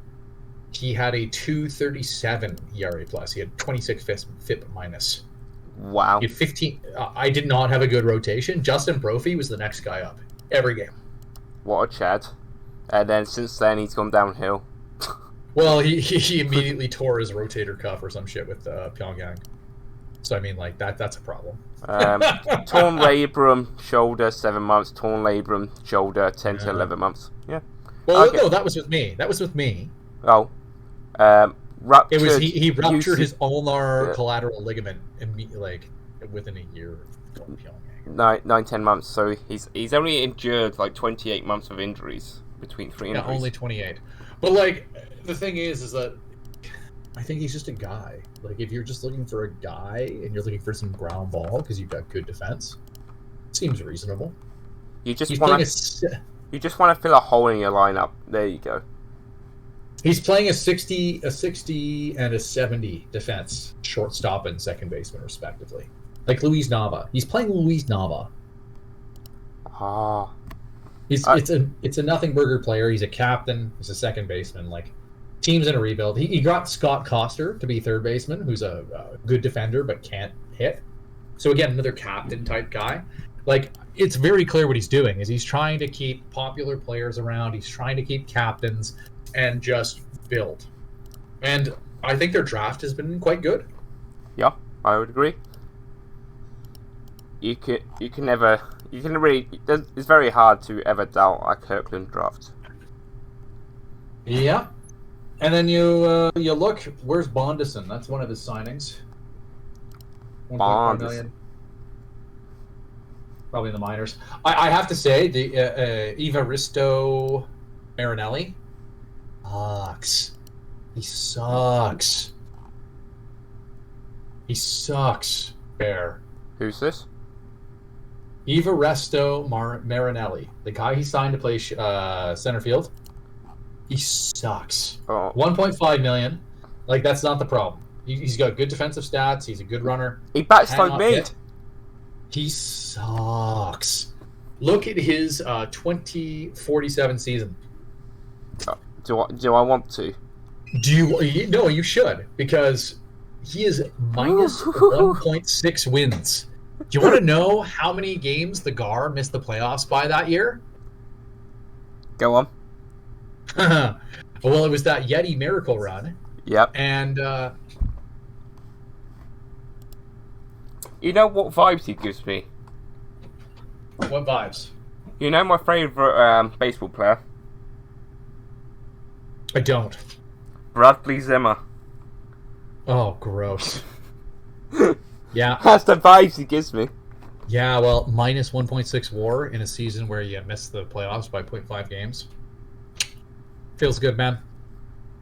he had a 2.37 ERA plus. He had 26 FIP minus. Wow. He had 15. I did not have a good rotation. Justin Brophy was the next guy up every game. What a Chad. And then since then he's gone downhill. Well, he immediately tore his rotator cuff or some shit with Pyongyang. So I mean, like that's a problem. Torn labrum, shoulder, 7 months. Torn labrum, shoulder, 10 to 11 months. Yeah. Well, Okay. no, that was with me. Oh. Ruptured. It was he ruptured UC his ulnar collateral ligament within a year of going Pyongyang. 9-10 months. So he's only endured like 28 months of injuries between three injuries. Yeah, only 28. But like the thing is that I think he's just a guy. Like if you're just looking for a guy and you're looking for some ground ball because you've got good defense, it seems reasonable. You just He's want playing to fill a hole in your lineup. There you go. He's playing a 60, and a 70 defense, shortstop and second baseman respectively. Like Luis Nava. He's playing Luis Nava. Ah. It's a nothing burger player. He's a captain. He's a second baseman. Like team's in a rebuild. He got Scott Coster to be third baseman, who's a good defender but can't hit. So again, another captain type guy. Like it's very clear what he's doing is he's trying to keep popular players around. He's trying to keep captains and just build. And I think their draft has been quite good. Yeah, I would agree. It's very hard to ever doubt a Kirkland draft. Yeah. And then you look, where's Bondison? That's one of his signings. 1.4 million. Probably in the minors. I have to say, the Evaristo Marinelli sucks. He sucks. Bear. Who's this? Evaristo Marinelli, the guy he signed to play center field. He sucks. Oh. 1.5 million. Like that's not the problem. He's got good defensive stats. He's a good runner. He bats like Cannot me. hit. He sucks. Look at his 2047 season. Do I want to? Do you? No, you should, because he is minus 1.6 wins. Do you want to know how many games the GAR missed the playoffs by that year? Go on. Well, it was that Yeti miracle run. Yep. And you know what vibes he gives me? what vibes? You know my favourite baseball player? I don't. Bradley Zimmer. Oh, gross. Yeah. That's the vibes he gives me. Yeah, well, minus 1.6 WAR in a season where you missed the playoffs by 0.5 games. Feels good, man.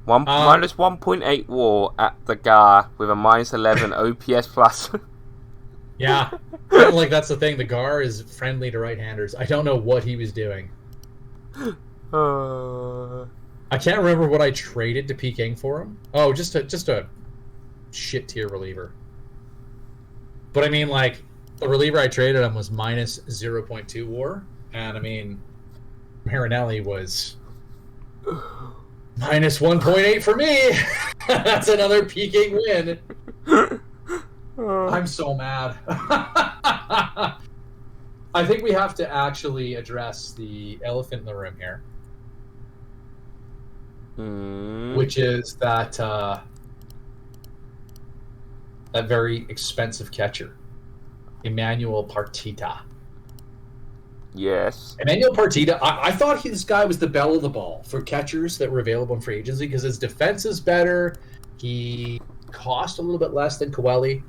Minus 1.8 WAR at the GAR with a minus 11 OPS plus. Yeah, and like that's the thing. The GAR is friendly to right-handers. I don't know what he was doing. I can't remember what I traded to Peking for him. Oh, just a shit tier reliever. But I mean, like the reliever I traded him was minus 0.2 WAR, and I mean, Marinelli was minus 1.8 for me. That's another Peking win. I'm so mad. I think we have to actually address the elephant in the room here, which is that that very expensive catcher, Emmanuel Partita. Yes. Emmanuel Partita, I thought this guy was the belle of the ball for catchers that were available in free agency because his defense is better. He cost a little bit less than Coeli.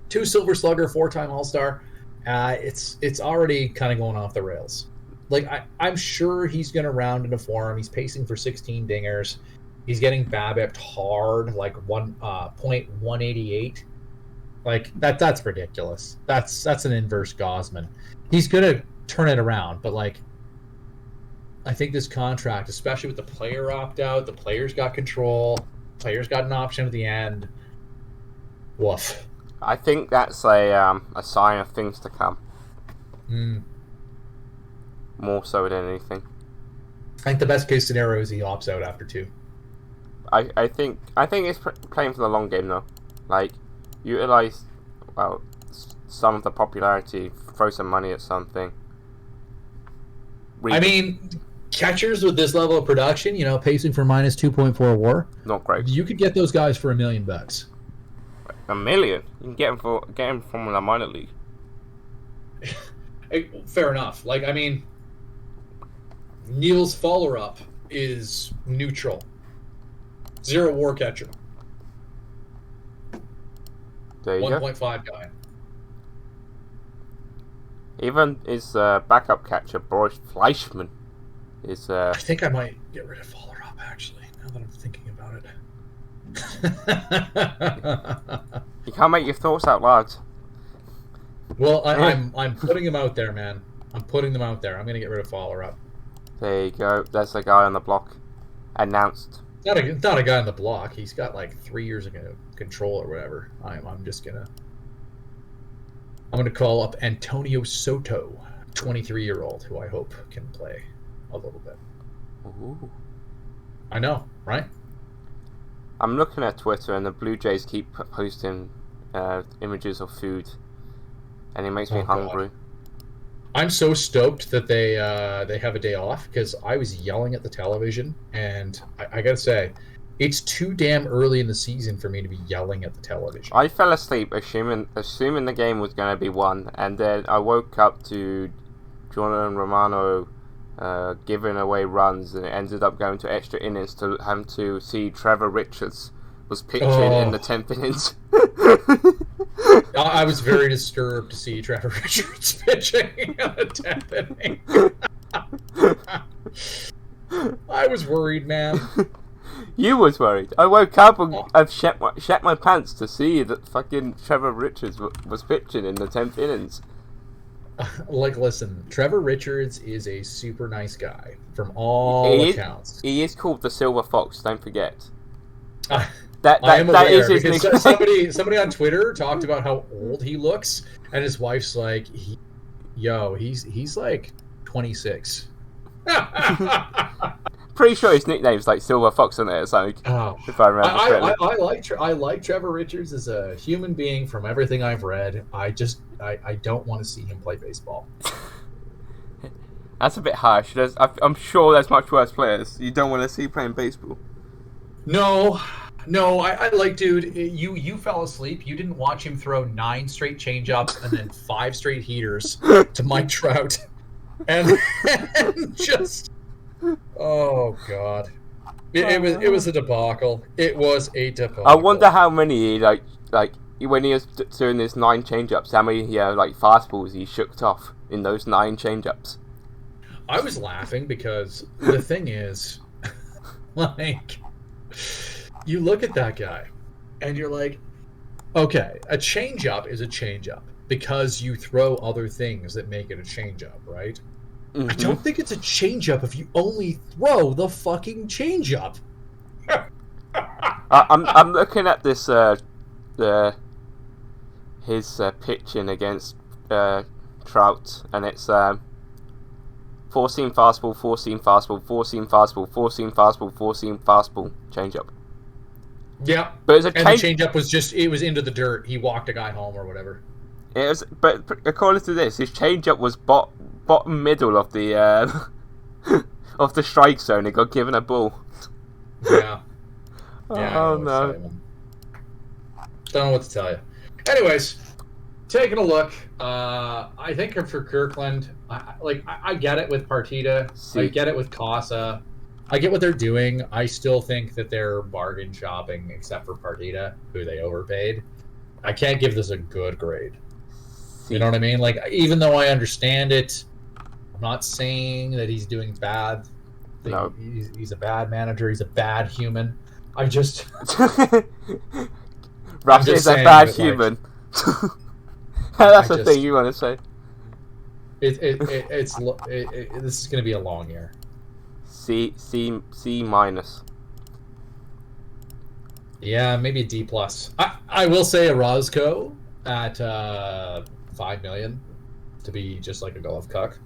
2 Silver Slugger, 4-time All-Star. It's already kind of going off the rails. Like I'm sure he's going to round into form. He's pacing for 16 dingers. He's getting BABIP'd hard, like 1.188. Like that's ridiculous. That's an inverse Gosman. He's going to turn it around, but like I think this contract, especially with the player opt-out, the players got control, players got an option at the end. Woof. I think that's a sign of things to come. More so than anything. I think the best case scenario is he opts out after 2. I think it's playing for the long game though. Like, utilize some of the popularity, throw some money at something. I mean, catchers with this level of production, pacing for minus 2.4 WAR, not great. You could get those guys for $1 million. $1 million? You can get them from the minor league. Fair enough. Like, I mean, Neil's follower-up is neutral. 0 WAR catcher. There you 1.5 guy. Even his backup catcher, Boris Fleischmann, is... I think I might get rid of follower-up, actually, now that I'm thinking about it. You can't make your thoughts out loud. Well, I'm putting them out there, man. I'm putting them out there. I'm going to get rid of follower-up. There you go. There's a guy on the block. Announced. Not a guy on the block. He's got like 3 years of control or whatever. I'm gonna call up Antonio Soto, 23-year-old, who I hope can play a little bit. Ooh. I know, right? I'm looking at Twitter and the Blue Jays keep posting images of food, and it makes me hungry. God. I'm so stoked that they have a day off because I was yelling at the television, and I gotta say, it's too damn early in the season for me to be yelling at the television. I fell asleep assuming the game was going to be won, and then I woke up to Jordan Romano giving away runs, and it ended up going to extra innings to having to see Trevor Richards was pitching in the 10th innings. I was very disturbed to see Trevor Richards pitching in the 10th inning. I was worried, man. You was worried. I woke up and I've shat my pants to see that fucking Trevor Richards was pitching in the 10th innings. Like, listen, Trevor Richards is a super nice guy from all accounts. He is called the Silver Fox. Don't forget. That is his nickname. Somebody on Twitter talked about how old he looks, and his wife's like, he's like 26. Pretty sure his nickname's like Silver Fox on it or something. If I remember correctly. I like Trevor Richards as a human being from everything I've read. I don't want to see him play baseball. That's a bit harsh. I'm sure there's much worse players you don't want to see playing baseball. No, I like, dude, you fell asleep. You didn't watch him throw 9 straight changeups and then 5 straight heaters to Mike Trout. And just... Oh God! It was a debacle. It was a debacle. I wonder how many when he was doing his 9 change-ups, how many fastballs he shooked off in those 9 change-ups? I was laughing because the thing is, like, you look at that guy and you're like, okay, a change-up is a change-up because you throw other things that make it a change-up, right? Mm-hmm. I don't think it's a change-up if you only throw the fucking change-up. I'm looking at this his pitching against Trout, and it's 4-seam fastball, 4-seam fastball, 4-seam fastball, 4-seam fastball, 4-seam fastball, changeup. Yeah, but it's a the changeup was it was into the dirt. He walked a guy home or whatever. It was, but according to this, his changeup was bottom middle of the of the strike zone. It got given a ball. Yeah. Oh no. Don't know what to tell you. Anyways, taking a look. I think for Kirkland, I get it with Partita. I get it with Casa. I get what they're doing. I still think that they're bargain shopping, except for Partita, who they overpaid. I can't give this a good grade. You know what I mean? Like, even though I understand it, I'm not saying that he's doing bad. No. He's a bad manager. He's a bad human. I just... Russ is a bad human. That's the thing you want to say. This is going to be a long year. C minus. Yeah, maybe a D plus. I will say a Roscoe at $5 million to be just like a golf cuck.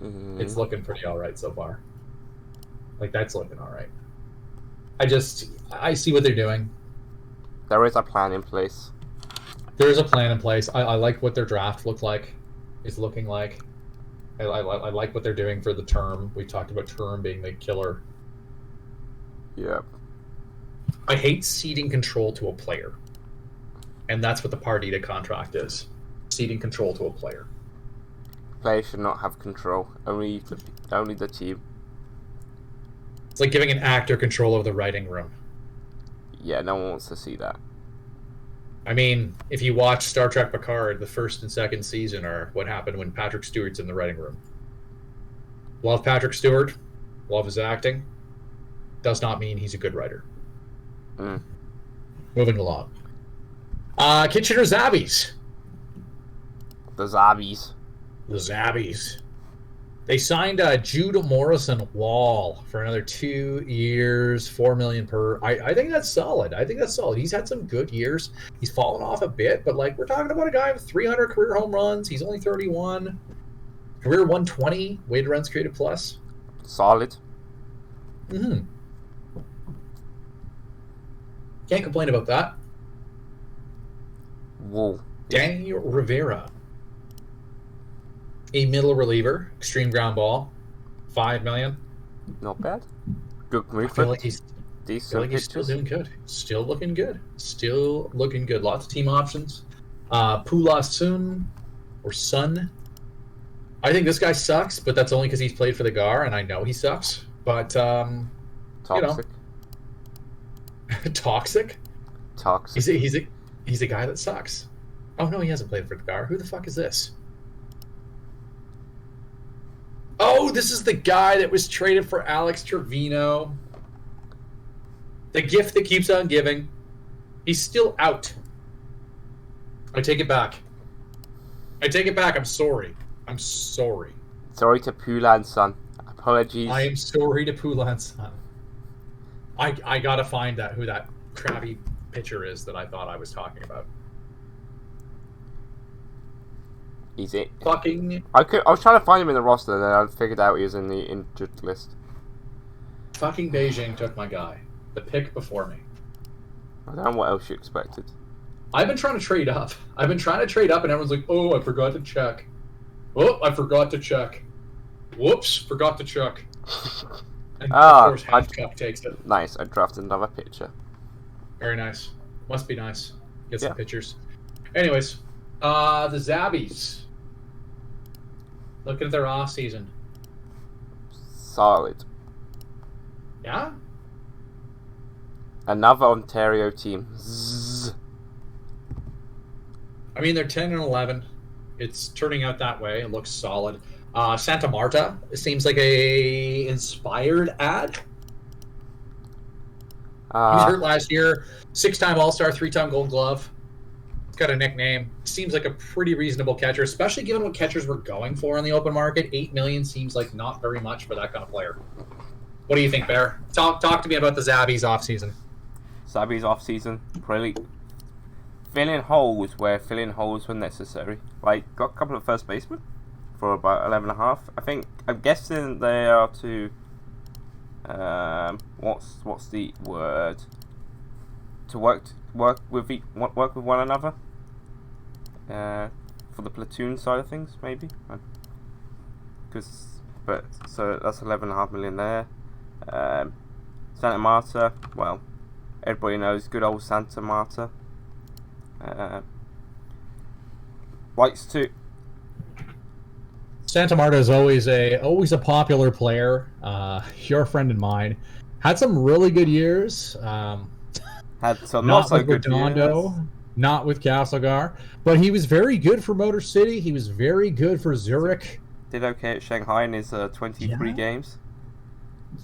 Mm-hmm. It's looking pretty all right so far. Like, that's looking all right. I see what they're doing. There is a plan in place. There is a plan in place. I like what their draft looked like. Is looking like. I like what they're doing for the term. We talked about term being the killer. Yep. I hate ceding control to a player. And that's what the Partita contract is. Ceding control to a player. Players should not have control. Only the team. It's like giving an actor control over the writing room. Yeah, no one wants to see that. I mean, if you watch Star Trek Picard, the first and second season are what happened when Patrick Stewart's in the writing room. Love Patrick Stewart. Love his acting. Does not mean he's a good writer. Moving along. Kitchener Zabbies. The Zabbies. The Zabbies. They signed Jude Morrison Wall for another 2 years, $4 million per. I think that's solid. He's had some good years. He's fallen off a bit, but like, we're talking about a guy with 300 career home runs. He's only 31. Career 120 weighted runs created plus. Solid. Mm-hmm. Can't complain about that. Whoa. Daniel Rivera. A middle reliever, extreme ground ball, $5 million. Not bad. Good movement. I feel like he's decent. He's still doing good. Still looking good. Lots of team options. Pula Sun or Sun. I think this guy sucks, but that's only because he's played for the Gar, and I know he sucks. But Toxic. Toxic. Toxic. He's a guy that sucks. Oh no, he hasn't played for the Gar. Who the fuck is this? Oh, this is the guy that was traded for Alex Trevino. The gift that keeps on giving. He's still out. I take it back. I'm sorry. Sorry to Pulan's son. Apologies. I am sorry to Pulan's son. I gotta find who that crabby pitcher is that I thought I was talking about. He's it. Fucking. I was trying to find him in the roster, and then I figured out he was in the injured list. Fucking Beijing took my guy. The pick before me. I don't know what else you expected. I've been trying to trade up. And everyone's like, "Oh, I forgot to check. Oh, I forgot to check. Whoops, forgot to check." And of course, Half Cup takes it. Nice. I drafted another pitcher. Very nice. Must be nice. Get some pictures. Anyways, the Zabbies. Looking at their off season. Solid. Yeah? Another Ontario team. Zzz. I mean, they're 10 and 11. It's turning out that way. It looks solid. Santa Marta, it seems like a inspired ad. He was hurt last year. 6-time All-Star, 3-time Gold Glove. Got a nickname. Seems like a pretty reasonable catcher, especially given what catchers were going for in the open market. $8 million seems like not very much for that kind of player. What do you think, Bear? Talk to me about the Zabbies offseason. Zabbies offseason, really filling holes where filling holes were necessary. Like, got a couple of first basemen for about 11.5. I'm guessing they are to what's the word? To work with one another. For the platoon side of things, maybe. So that's 11.5 million there. Santa Marta, well, everybody knows good old Santa Marta. Likes to. Santa Marta is always a popular player. Your friend and mine had some really good years. Had some not not so with good Redondo, years. not with Castlegar, but he was very good for Motor City. He was very good for Zurich. Did okay at Shanghai in his 23 Yeah. games.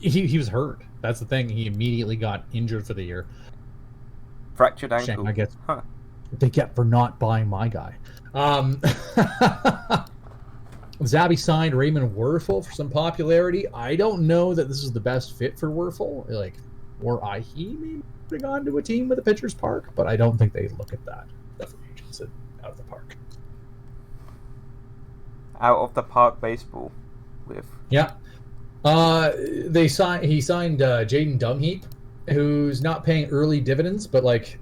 He was hurt. That's the thing. He immediately got injured for the year. Fractured ankle. Shanghai gets Huh. they get for not buying my guy. Zabby signed Raymond Werfel for some popularity. I don't know that this is the best fit for Werfel. Like, or he maybe would have gone to a team with a pitcher's park, but I don't think they look at that. The free agents out of the park. Out of the park baseball with. Yeah. He signed Jaden Dungheap, who's not paying early dividends, but like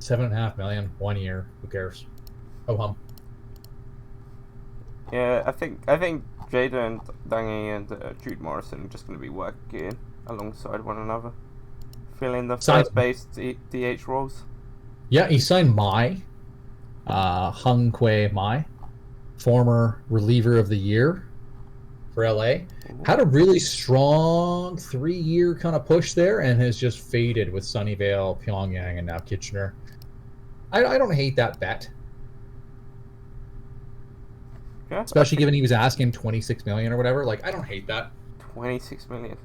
$7.5 million 1 year. Who cares? Oh hum. Yeah, I think Jaden Dangy and Jude Morrison are just going to be working alongside one another, filling the first base DH roles. Yeah, he signed Mai, Hung Kwe Mai, former reliever of the year for LA. Had a really strong 3-year kind of push there and has just faded with Sunnyvale, Pyongyang, and now Kitchener. I don't hate that bet. Yeah, Especially given he was asking $26 million or whatever. Like, I don't hate that. 26 million.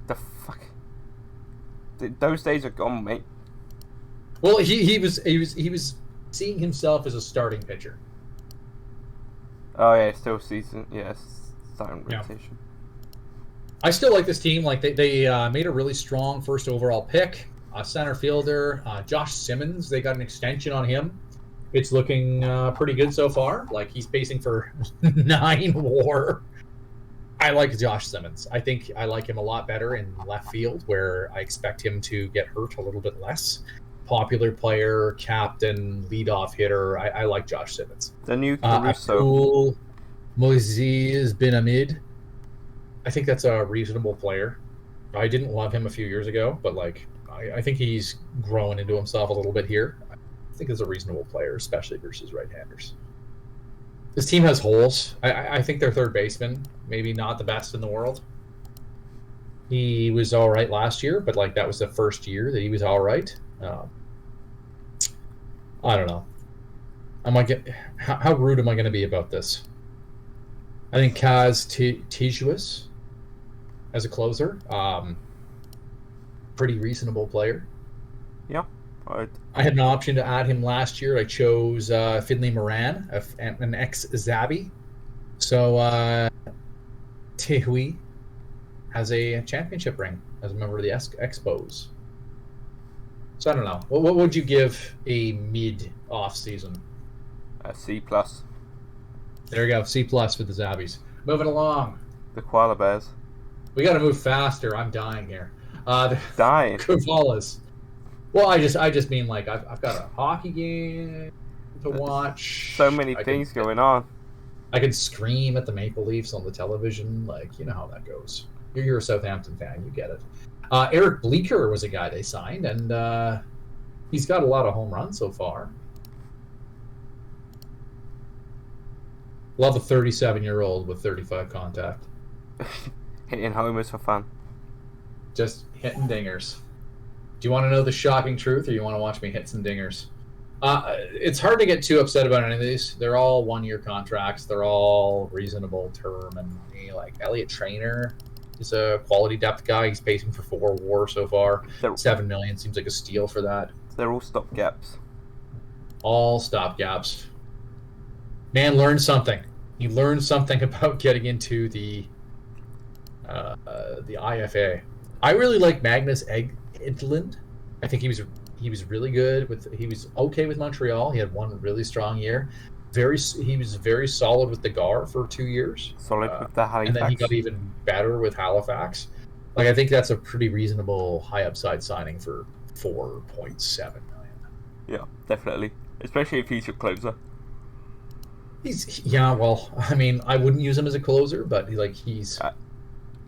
The fuck? Those days are gone, mate. Well, he was seeing himself as a starting pitcher. Oh yeah, still season. Yes, starting rotation. I still like this team. Like they made a really strong first overall pick. Center fielder Josh Simmons. They got an extension on him. It's looking pretty good so far. Like, he's pacing for 9 WAR. I like Josh Simmons. I think I like him a lot better in left field, where I expect him to get hurt a little bit less. Popular player, captain, leadoff hitter. I like Josh Simmons. The new Caruso. Abdul Moises Bin Hamid. I think that's a reasonable player. I didn't love him a few years ago, but like I think he's growing into himself a little bit here. I think he's a reasonable player, especially versus right-handers. This team has holes. I think their third baseman, maybe not the best in the world. He was all right last year, but like that was the first year that he was all right. I don't know. How rude am I going to be about this? I think Kaz Tijuas as a closer, pretty reasonable player. Yeah. I had an option to add him last year. I chose Finley Moran, an ex-Zabby. So Tehui has a championship ring as a member of the Expos. So I don't know. What would you give a mid-off season? A C+. There you go, C+ for the Zabbies. Moving along. The Koala Bears. We got to move faster. I'm dying here. Dying. Koalas. Well, I just mean like I've got a hockey game to watch. So many things going on. I could scream at the Maple Leafs on the television. Like, you know how that goes. You're a Southampton fan. You get it. Eric Bleeker was a guy they signed, and he's got a lot of home runs so far. Love a 37-year-old with 35 contact. Hitting homers for fun. Just hitting dingers. Do you want to know the shocking truth, or you want to watch me hit some dingers? It's hard to get too upset about any of these. They're all 1-year contracts. They're all reasonable term and money. Like Elliot Traynor is a quality depth guy. He's pacing for 4 WAR so far. $7 million seems like a steal for that. They're all stopgaps. All stopgaps. Man learned something. He learned something about getting into the IFA. I really like Magnus Edlund. I think he was really good he was okay with Montreal. He had one really strong year. He was very solid with the GAR for 2 years. Solid with the Halifax. And then he got even better with Halifax. Like, I think that's a pretty reasonable high upside signing for $4.7 million. Yeah, definitely. Especially if he's your closer. Well, I mean, I wouldn't use him as a closer, but he's.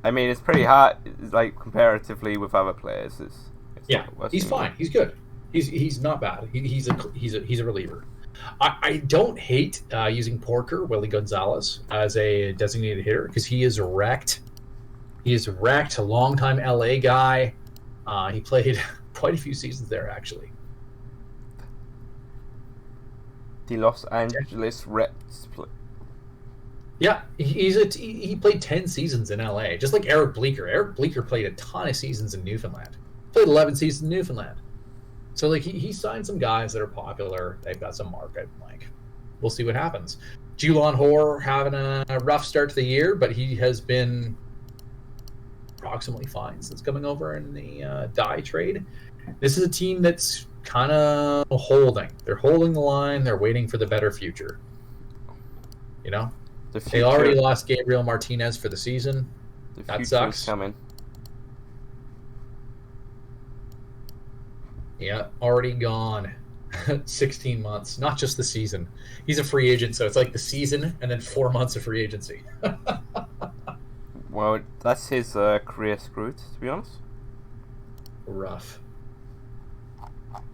I mean, it's pretty hard, like comparatively with other players. He's fine. He's good. He's not bad. He's a reliever. I don't hate using Porker, Willie Gonzalez, as a designated hitter because he is wrecked. He is wrecked. A longtime LA guy. He played quite a few seasons there, actually. The Los Angeles Reds. Yeah, he played 10 seasons in LA, just like Eric Bleeker. Eric Bleeker played a ton of seasons in Newfoundland. Played 11 seasons in Newfoundland. So like he signed some guys that are popular. They've got some market. Like, we'll see what happens. Julon Hoare having a rough start to the year, but he has been approximately fine since coming over in the Dye trade. This is a team that's kind of holding. They're holding the line. They're waiting for the better future. You know? They already lost Gabriel Martinez for the season. That sucks. Coming. Yeah, already gone. 16 months, not just the season. He's a free agent, so it's like the season and then 4 months of free agency. Well, that's his career screwed, to be honest. Rough.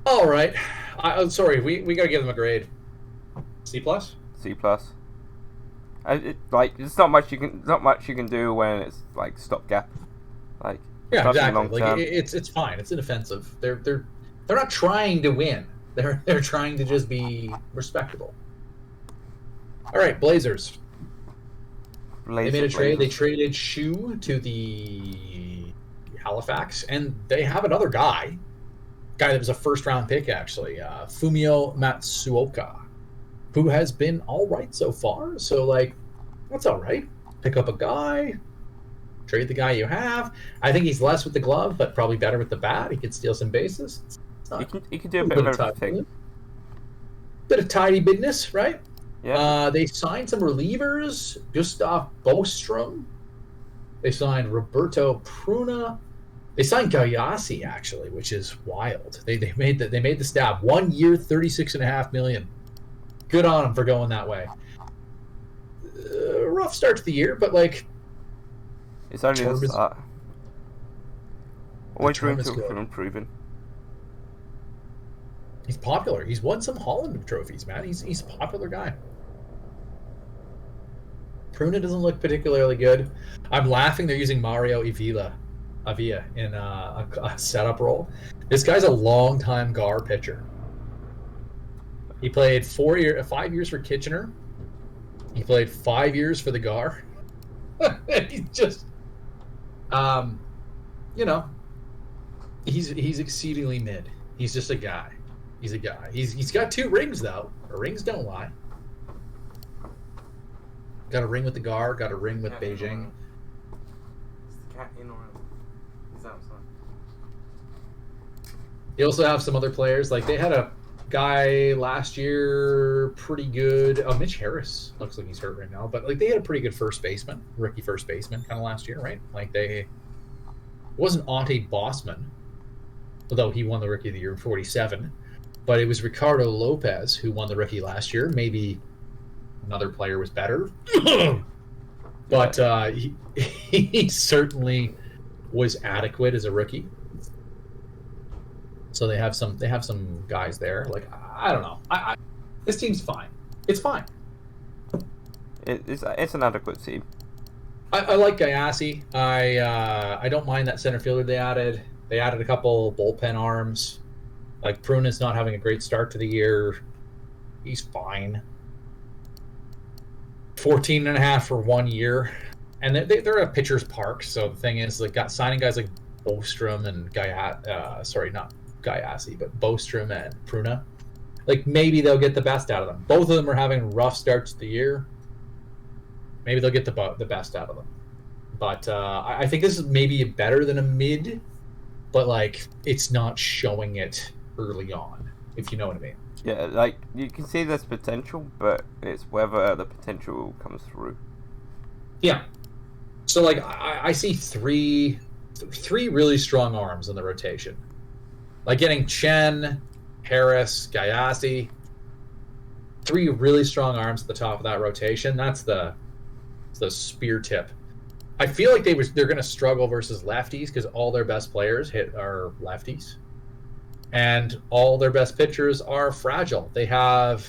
All right. I'm sorry, we got to give them a grade. C+? C+. There's not much you can do when it's like stopgap. Like, yeah, exactly. Like it's fine. It's inoffensive. They're not trying to win. They're trying to just be respectable. All right, Blazers. They made a trade. They traded Shu to the Halifax, and they have another guy that was a first-round pick, actually, Fumio Matsuoka, who has been all right so far. So, like, that's all right. Pick up a guy, trade the guy you have. I think he's less with the glove, but probably better with the bat. He could steal some bases. He can do a bit of everything. Bit of tidy business, right? Yeah. They signed some relievers. Gustav Bostrom. They signed Roberto Pruna. They signed Gayasi, actually, which is wild. They made the stab. 1 year, $36.5 million. Good on them for going that way. Rough start to the year, but like, it's only the start. Always room for improving. He's popular. He's won some Holland trophies, man. He's a popular guy. Pruna doesn't look particularly good. I'm laughing. They're using Mario Avila in a setup role. This guy's a long-time GAR pitcher. He played 5 years for Kitchener. He played 5 years for the GAR. He's just, he's exceedingly mid. He's just a guy. He's a guy. He's got 2 rings though. Rings don't lie. Got a ring with the GAR. Got a ring with Beijing. Is the cat in or is that outside? They also have some other players. Like, they had a guy last year, pretty good. Oh, Mitch Harris looks like he's hurt right now, but like they had a pretty good rookie first baseman kind of last year, right? Like it wasn't Ante Bossman, although he won the Rookie of the Year in 47, but it was Ricardo Lopez who won the rookie last year. Maybe another player was better, but he certainly was adequate as a rookie. So they have some guys there. Like, I don't know. This team's fine. It's fine. It's an adequate team. I like Gayasi. I don't mind that center fielder they added. They added a couple bullpen arms. Like, Pruna's not having a great start to the year. He's fine. 14.5 for 1 year. And they're a pitcher's park, so the thing is, like, signing guys like Bostrom and not Gayassi, but Bostrom and Pruna, like, maybe they'll get the best out of them. Both of them are having rough starts to the year. Maybe they'll get the best out of them. But I think this is maybe better than a mid, but, like, it's not showing it early on, if you know what I mean. Yeah, like, you can see there's potential, but it's whether the potential comes through. Yeah. So, like, I see three really strong arms in the rotation. Like, getting Chen, Harris, Gayassi, 3 really strong arms at the top of that rotation. That's the spear tip. I feel like they're going to struggle versus lefties because all their best players are lefties. And all their best pitchers are fragile. They have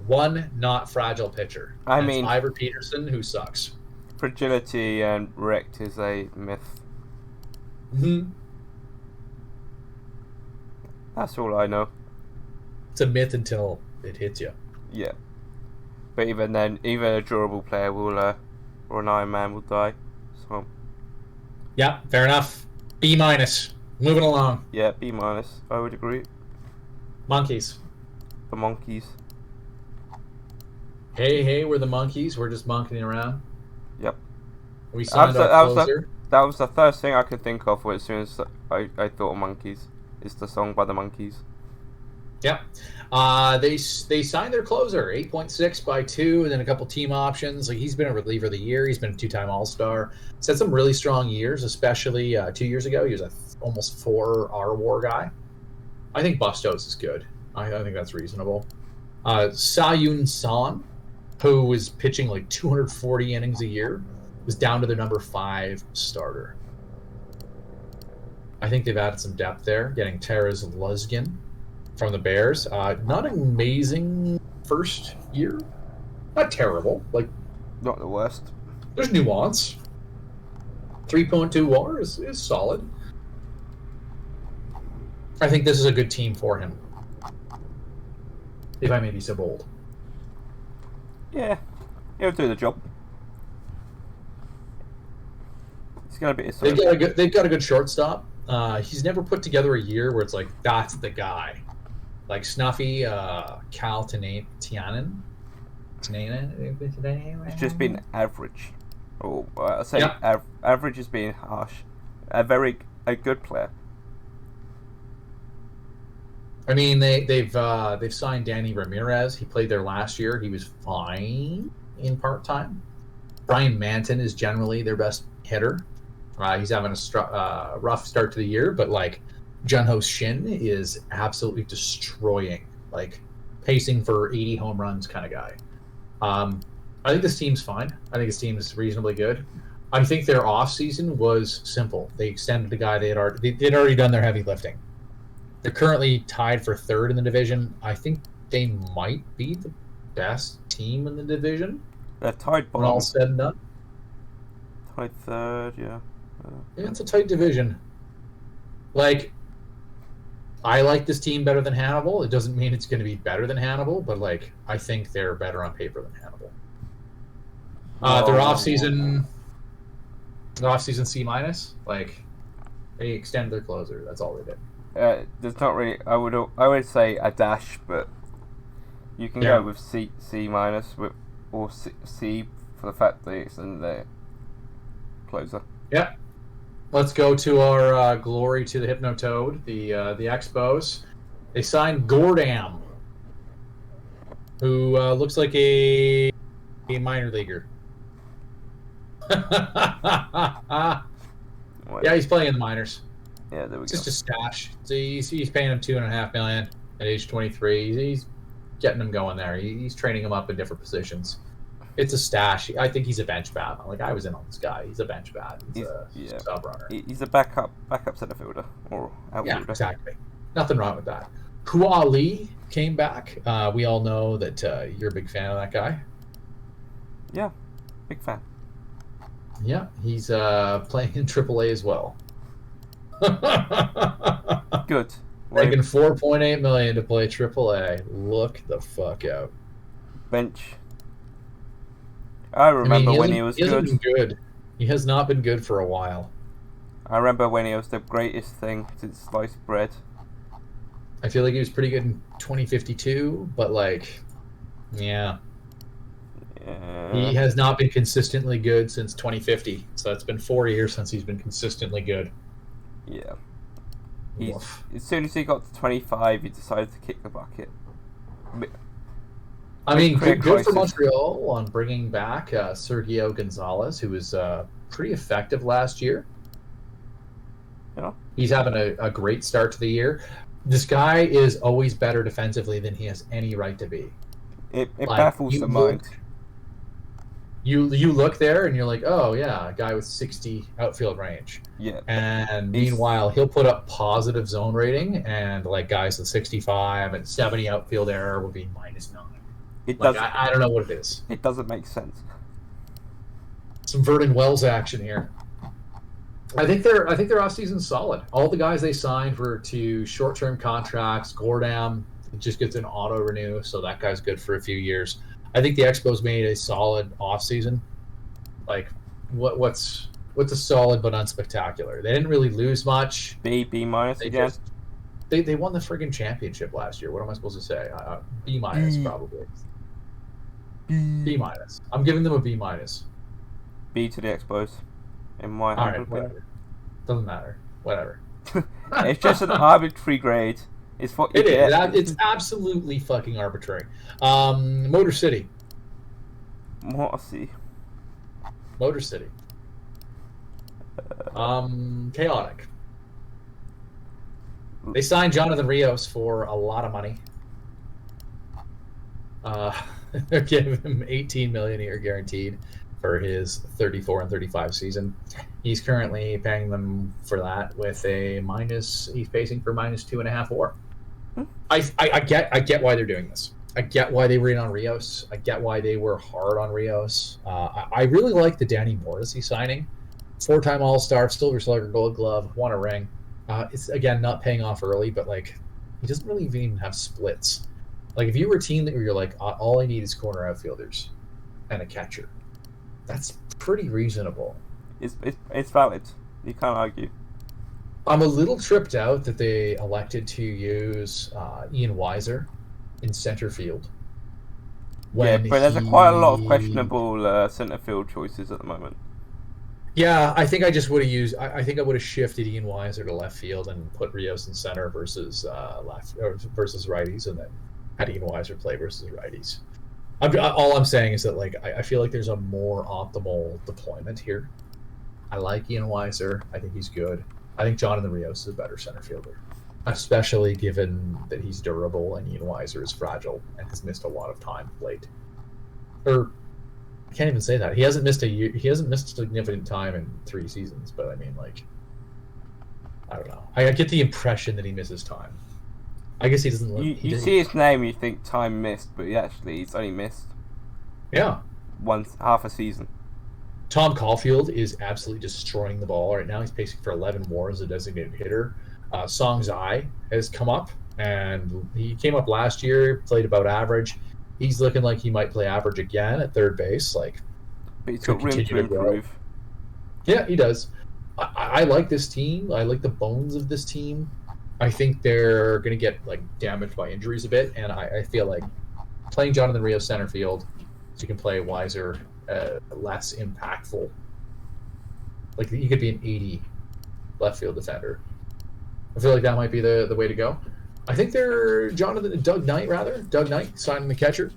one not fragile pitcher. I mean, Ivor Peterson, who sucks. Fragility and wrecked is a myth. Mm-hmm. That's all I know. It's a myth until it hits you. Yeah. But even then, even a durable player will, or an Iron Man will die. So. Yeah, fair enough. B-. Moving along. Yeah, B-. I would agree. Monkeys. The Monkeys. Hey, we're the Monkeys. We're just monkeying around. Yep. We signed our closer. That was the first thing I could think of as soon as I thought of Monkeys. It's the song by the Monkeys. Yep. They signed their closer, 8.6 by 2, and then a couple team options. Like, he's been a reliever of the year. He's been a 2-time All-Star. He's had some really strong years, especially 2 years ago. He was almost 4 R-WAR guy. I think Bustos is good. I think that's reasonable. Sayun San, who was pitching like 240 innings a year, was down to their number 5 starter. I think they've added some depth there, getting Teres Luzgin from the Bears. Not an amazing first year. Not terrible. Like, Not the worst. there's nuance. 3.2 WAR is solid. I think this is a good team for him. If I may be so bold. Yeah. He'll do the job. It's gonna be. They've got a good shortstop. He's never put together a year where it's like, that's the guy. Like Snuffy, Cal Tianen. It's just been average. Oh, I say Yeah. average is being harsh. A good player. I mean, they've signed Danny Ramirez. He played there last year. He was fine in part time. Brian Manton is generally their best hitter. He's having a rough start to the year, but like Jun-Ho Shin is absolutely destroying, like pacing for 80 home runs kind of guy. I think this team's fine. I think this team is reasonably good. I think their offseason was simple. They extended the guy they'd already done their heavy lifting. They're currently tied for 3rd in the division. I think they might be the best team in the division. They're tied When all bottom. said and done. Tied 3rd, yeah. Yeah, it's a tight division. Like, I like this team better than Hannibal. It doesn't mean it's going to be better than Hannibal, but like, I think they're better on paper than Hannibal. Their offseason C-, like, they extended their closer. That's all they did. There's not really. I would say a dash, but you can go with C- with or C for the fact that they extended their closer. Yeah. Let's go to our glory to the Hypnotoad, the Expos. They signed Gordam, who looks like a minor leaguer. Yeah, he's playing in the minors. Yeah, there we It's go. just a stash. So he's paying him $2.5 million at age 23. He's getting him going there. He's training him up in different positions. It's a stash. I think he's a bench bat. Like, I was in on this guy. He's a bench bat. He's a sub runner. He's a backup center fielder or outfielder. Yeah, exactly. Nothing wrong with that. Hua Lee came back. We all know that you're a big fan of that guy. Yeah, big fan. Yeah, he's playing in AAA as well. Good. Taking $4.8 million to play AAA. Look the fuck out. Bench. I remember when he was he hasn't good. been good. He has not been good for a while. I remember when he was the greatest thing since sliced bread. I feel like he was pretty good in 2052, but yeah. He has not been consistently good since 2050. So it's been 4 years since he's been consistently good. Yeah. As soon as he got to 25, he decided to kick the bucket. I mean, good for Montreal on bringing back Sergio Gonzalez, who was pretty effective last year. Yeah. He's having a great start to the year. This guy is always better defensively than he has any right to be. It baffles the mind. You look there and you're like, oh yeah, a guy with 60 outfield range. Yeah. And meanwhile, he'll put up positive zone rating, and guys with 65 and 70 outfield error would be -9. I don't know what it is. It doesn't make sense. Some Vernon Wells action here. I think their offseason's solid. All the guys they signed were to short-term contracts. Gordam just gets an auto renew, so that guy's good for a few years. I think the Expos made a solid offseason. What's a solid but unspectacular? They didn't really lose much. B minus again. They won the friggin' championship last year. What am I supposed to say? B minus probably. B minus. I'm giving them a B minus. B to the Expos. In my all right, whatever. Doesn't matter. Whatever. It's just an arbitrary grade. It's what you get. It's absolutely fucking arbitrary. Motor City. Motor City. Chaotic. They signed Jonathan Rios for a lot of money. Give him $18 million a year guaranteed for his 34 and 35 season. He's currently paying them for that with a minus. He's pacing for -2.5 WAR. I get why they're doing this. I get why they were in on Rios. I get why they were hard on Rios. I really like the Danny Morrissey signing. 4-time All-Star, Silver Slugger, Gold Glove, won a ring. It's again not paying off early, but he doesn't really even have splits. If you were a team that you're all I need is corner outfielders and a catcher, that's pretty reasonable. It's valid. You can't argue. I'm a little tripped out that they elected to use Ian Weiser in center field. But there's quite a lot of questionable center field choices at the moment. Yeah, I think I just would have used. I think I would have shifted Ian Weiser to left field and put Rios in center versus versus righties, and then had Ian Weiser play versus righties. All I'm saying is that I feel like there's a more optimal deployment here. I like Ian Weiser. I think he's good. I think Jonathan Rios is a better center fielder, especially given that he's durable and Ian Weiser is fragile and has missed a lot of time late. Or I can't even say that. He hasn't missed a year. He hasn't missed significant time in 3 seasons. But I mean, I don't know. I get the impression that he misses time. I guess he doesn't. You see his name, you think time missed, but he's only missed. Yeah. Half a season. Tom Caulfield is absolutely destroying the ball right now. He's pacing for 11 WAR as a designated hitter. Song Zai has come up, and he came up last year, played about average. He's looking like he might play average again at third base. But he's got room to improve. Yeah, he does. I like this team. I like the bones of this team. I think they're going to get damaged by injuries a bit, and I feel like playing Jonathan Rios center field, so you can play Weiser less impactful. He could be an 80 left field defender. I feel like that might be the way to go. I think they're Doug Knight signing the catcher.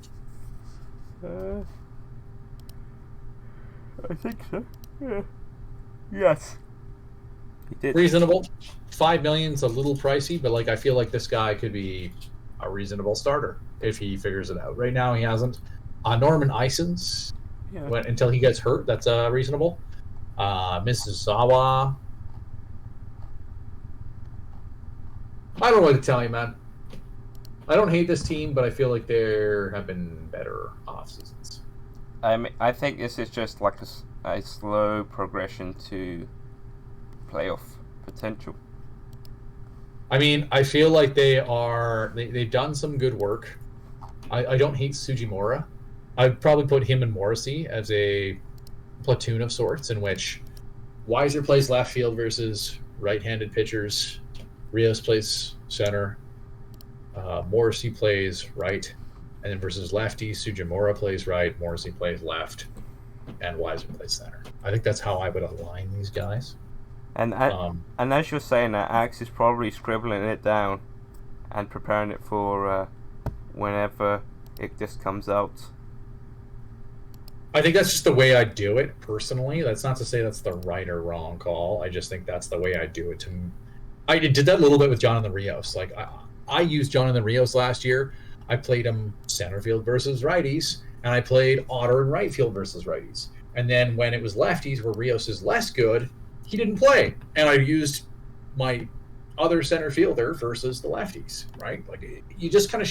I think so. Yeah. Yes. He did. Reasonable. $5 million is a little pricey, but I feel like this guy could be a reasonable starter if he figures it out. Right now he hasn't. Norman Isons, until he gets hurt, that's reasonable. Mrs. Zawa. I don't know what to tell you, man. I don't hate this team, but I feel like there have been better off seasons. I think this is just a slow progression to playoff potential. I mean, I feel like they've done some good work. I don't hate Sujimura. I'd probably put him and Morrissey as a platoon of sorts, in which Weiser plays left field versus right-handed pitchers. Rios plays center. Morrissey plays right, and then versus lefty, Sujimura plays right, Morrissey plays left, and Weiser plays center. I think that's how I would align these guys. And as you're saying that, Axe is probably scribbling it down and preparing it for whenever it just comes out. I think that's just the way I do it personally. That's not to say that's the right or wrong call. I just think that's the way I do it. I did that a little bit with Jonathan Rios. Like I used Jonathan Rios last year. I played him center field versus righties, and I played Otter in right field versus righties. And then when it was lefties, where Rios is less good, he didn't play, and I used my other center fielder versus the lefties. Right? Like you just kind of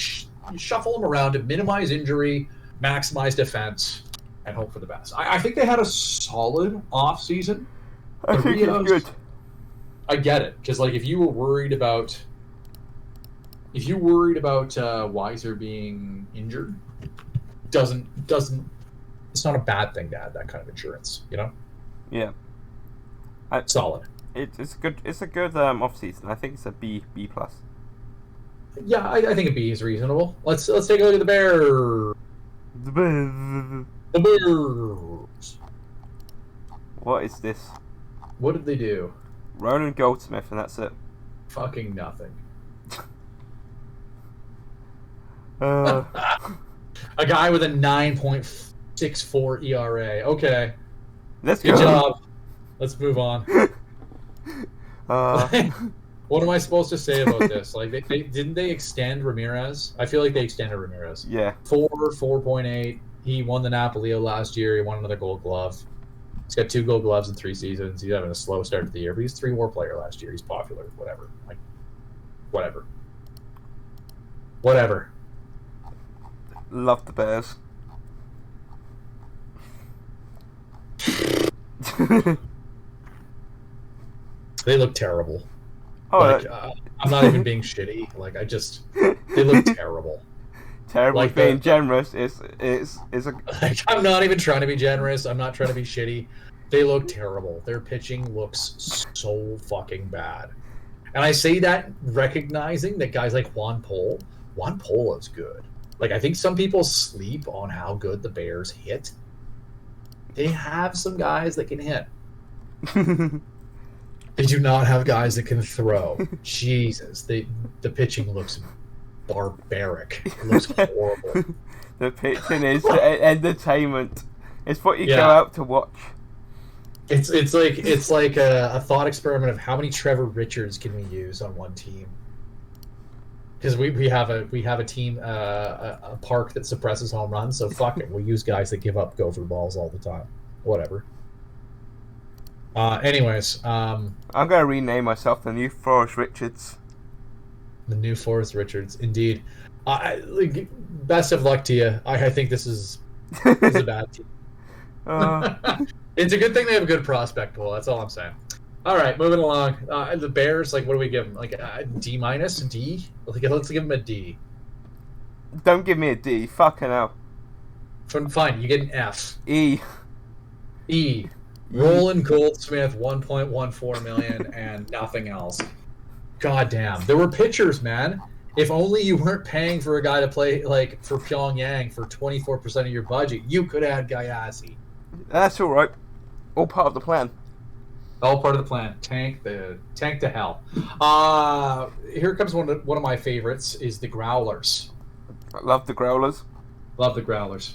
shuffle them around to minimize injury, maximize defense, and hope for the best. I think they had a solid off season. I think it's good. I get it, because like if you were worried about Weiser being injured, doesn't it's not a bad thing to have that kind of insurance, you know? Yeah. Solid. It's good. It's a good off season. I think it's a B plus. Yeah, I think a B is reasonable. Let's take a look at the Bears. The Bears. The Bears. What is this? What did they do? Ronan Goldsmith, and that's it. Fucking nothing. Uh, A guy with a 9.64 ERA. Okay. let's Good go. job. Let's move on. Uh, What am I supposed to say about this? Like, they didn't they extend Ramirez? I feel like they extended Ramirez. yeah. 4.8. He won the Napolio last year. He won another Gold Glove. He's got 2 Gold Gloves in 3 seasons. He's having a slow start to the year, but he's 3-WAR player last year. He's popular. Whatever. Like, whatever. Whatever. Love the Bears. They look terrible. Oh, Like, I'm not even being shitty. Like, they look terrible. terrible. like Being the- generous is a Like, I'm not even trying to be generous. I'm not trying to be shitty. They look terrible. Their pitching looks so fucking bad. And I say that recognizing that guys like Juan Pole is good. Like, I think some people sleep on how good the Bears hit. They have some guys that can hit. They do not have guys that can throw. Jesus, the pitching looks barbaric. It looks horrible. the pitching is entertainment. It's what you go Yeah. out to watch. It's like a thought experiment of how many Trevor Richards can we use on one team? Because we have a team a park that suppresses home runs, so fuck it, we'll use guys that give up gopher balls all the time. Whatever. Anyways, I'm gonna rename myself the new Forrest Richards. the new Forrest Richards, indeed. Like, best of luck to you. I think this is a bad team. It's a good thing they have a good prospect pool. That's all I'm saying. All right, moving along. The Bears, like, what do we give them? Like a D minus, a D? Like, let's give them a D. Don't give me a D. Fucking hell. Fine, you get an F. E. E. Roland Goldsmith, 1.14 million, and nothing else. God damn. There were pitchers, man. If only you weren't paying for a guy to play, like, for Pyongyang for 24% of your budget, you could have had Gayasi. That's all right. All part of the plan. All part of the plan. Tank to hell. Here comes one of my favorites is the Growlers. I love the Growlers. Love the Growlers.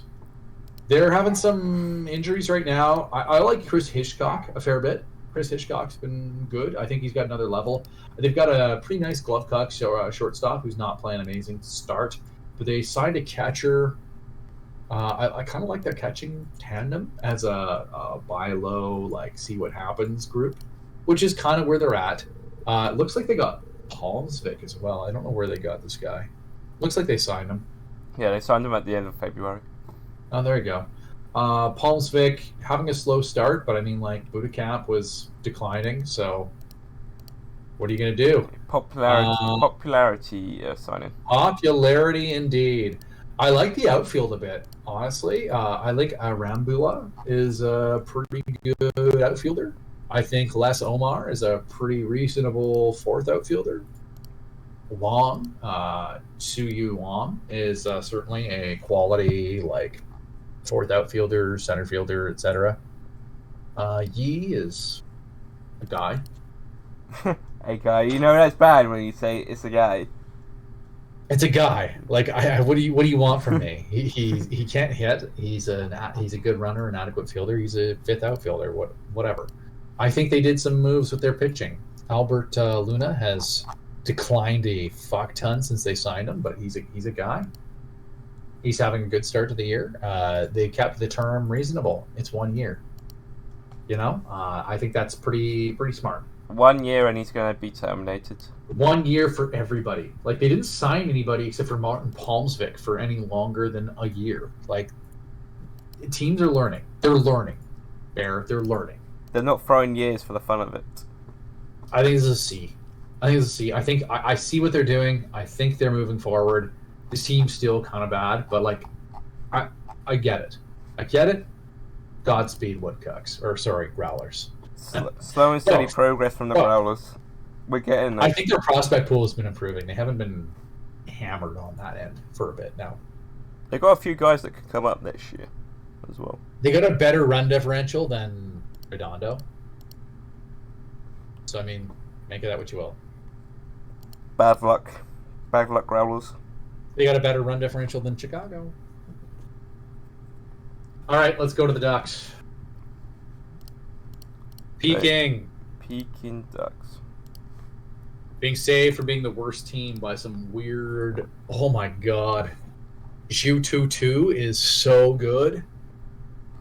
They're having some injuries right now. I like Chris Hitchcock a fair bit. Chris Hitchcock's been good. I think he's got another level. They've got a pretty nice glove cock shortstop who's not playing amazing to start. But they signed a catcher. I kind of like their catching tandem as a buy low, like, see what happens group, which is kind of where they're at. It looks like they got Palmsvik as well. I don't know where they got this guy. Looks like they signed him. Yeah, they signed him at the end of February. Oh, there you go. Palmsvik having a slow start, but I mean, like, Budicamp was declining, so What are you going to do? Popularity signing. Popularity indeed. I like the outfield a bit, honestly. I like Arambula is a pretty good outfielder. I think Les Omar is a pretty reasonable fourth outfielder. Wong, Suyu Wong is certainly a quality like fourth outfielder, center fielder, etc. Yi is a guy. A guy. You know that's bad when you say it's a guy. It's a guy. Like, what do you want from me? He can't hit. He's a good runner, an adequate fielder. He's a fifth outfielder. Whatever. I think they did some moves with their pitching. Albert Luna has declined a fuck ton since they signed him, but he's a guy. He's having a good start to the year. They kept the term reasonable. It's 1 year. You know, I think that's pretty smart. 1 year and he's going to be terminated. 1 year for everybody. Like, they didn't sign anybody except for Martin Palmsvik for any longer than a year. Like, teams are learning. They're learning. They're learning. They're not throwing years for the fun of it. I think this is a C. I think I see what they're doing. I think they're moving forward. This team's still kind of bad, but like, I get it. I get it. Godspeed, Woodcocks. Or sorry, Growlers. Slow and steady progress from the Growlers. We're getting there. I think their prospect pool has been improving. They haven't been hammered on that end for a bit now. They got a few guys that could come up next year as well. They got a better run differential than Redondo. So, I mean, make of that what you will. Bad luck. Bad luck, Growlers. They got a better run differential than Chicago. All right, let's go to the Ducks. Peking Ducks. Being saved from being the worst team by some weird... Oh, my God. Zhu is so good.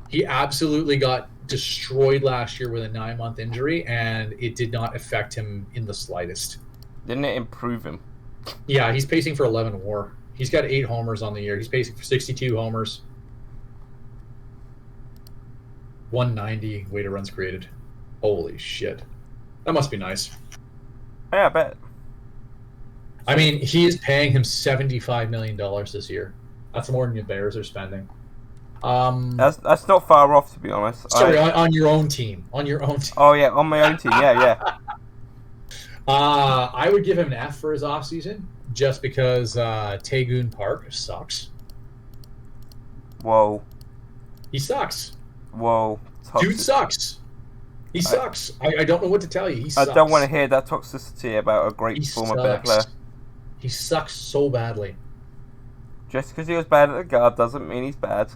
He absolutely got destroyed last year with a 9-month injury, and it did not affect him in the slightest. Didn't it improve him? Yeah, he's pacing for 11 WAR. He's got 8 homers on the year. He's pacing for 62 homers. 190 weighted runs created. Holy shit. That must be nice. Yeah, I bet. I mean, he is paying him $75 million this year. That's more than the Bears are spending. That's not far off, to be honest. Sorry, on your own team. On your own team. Oh, yeah, on my own team. Yeah. I would give him an F for his offseason just because Taegoon Park sucks. Whoa. He sucks. Whoa. Toxic. Dude sucks. He sucks. I don't know what to tell you. He sucks. I don't want to hear that toxicity about a great former Bear player. He sucks so badly. Just because he was bad at the guard doesn't mean he's bad.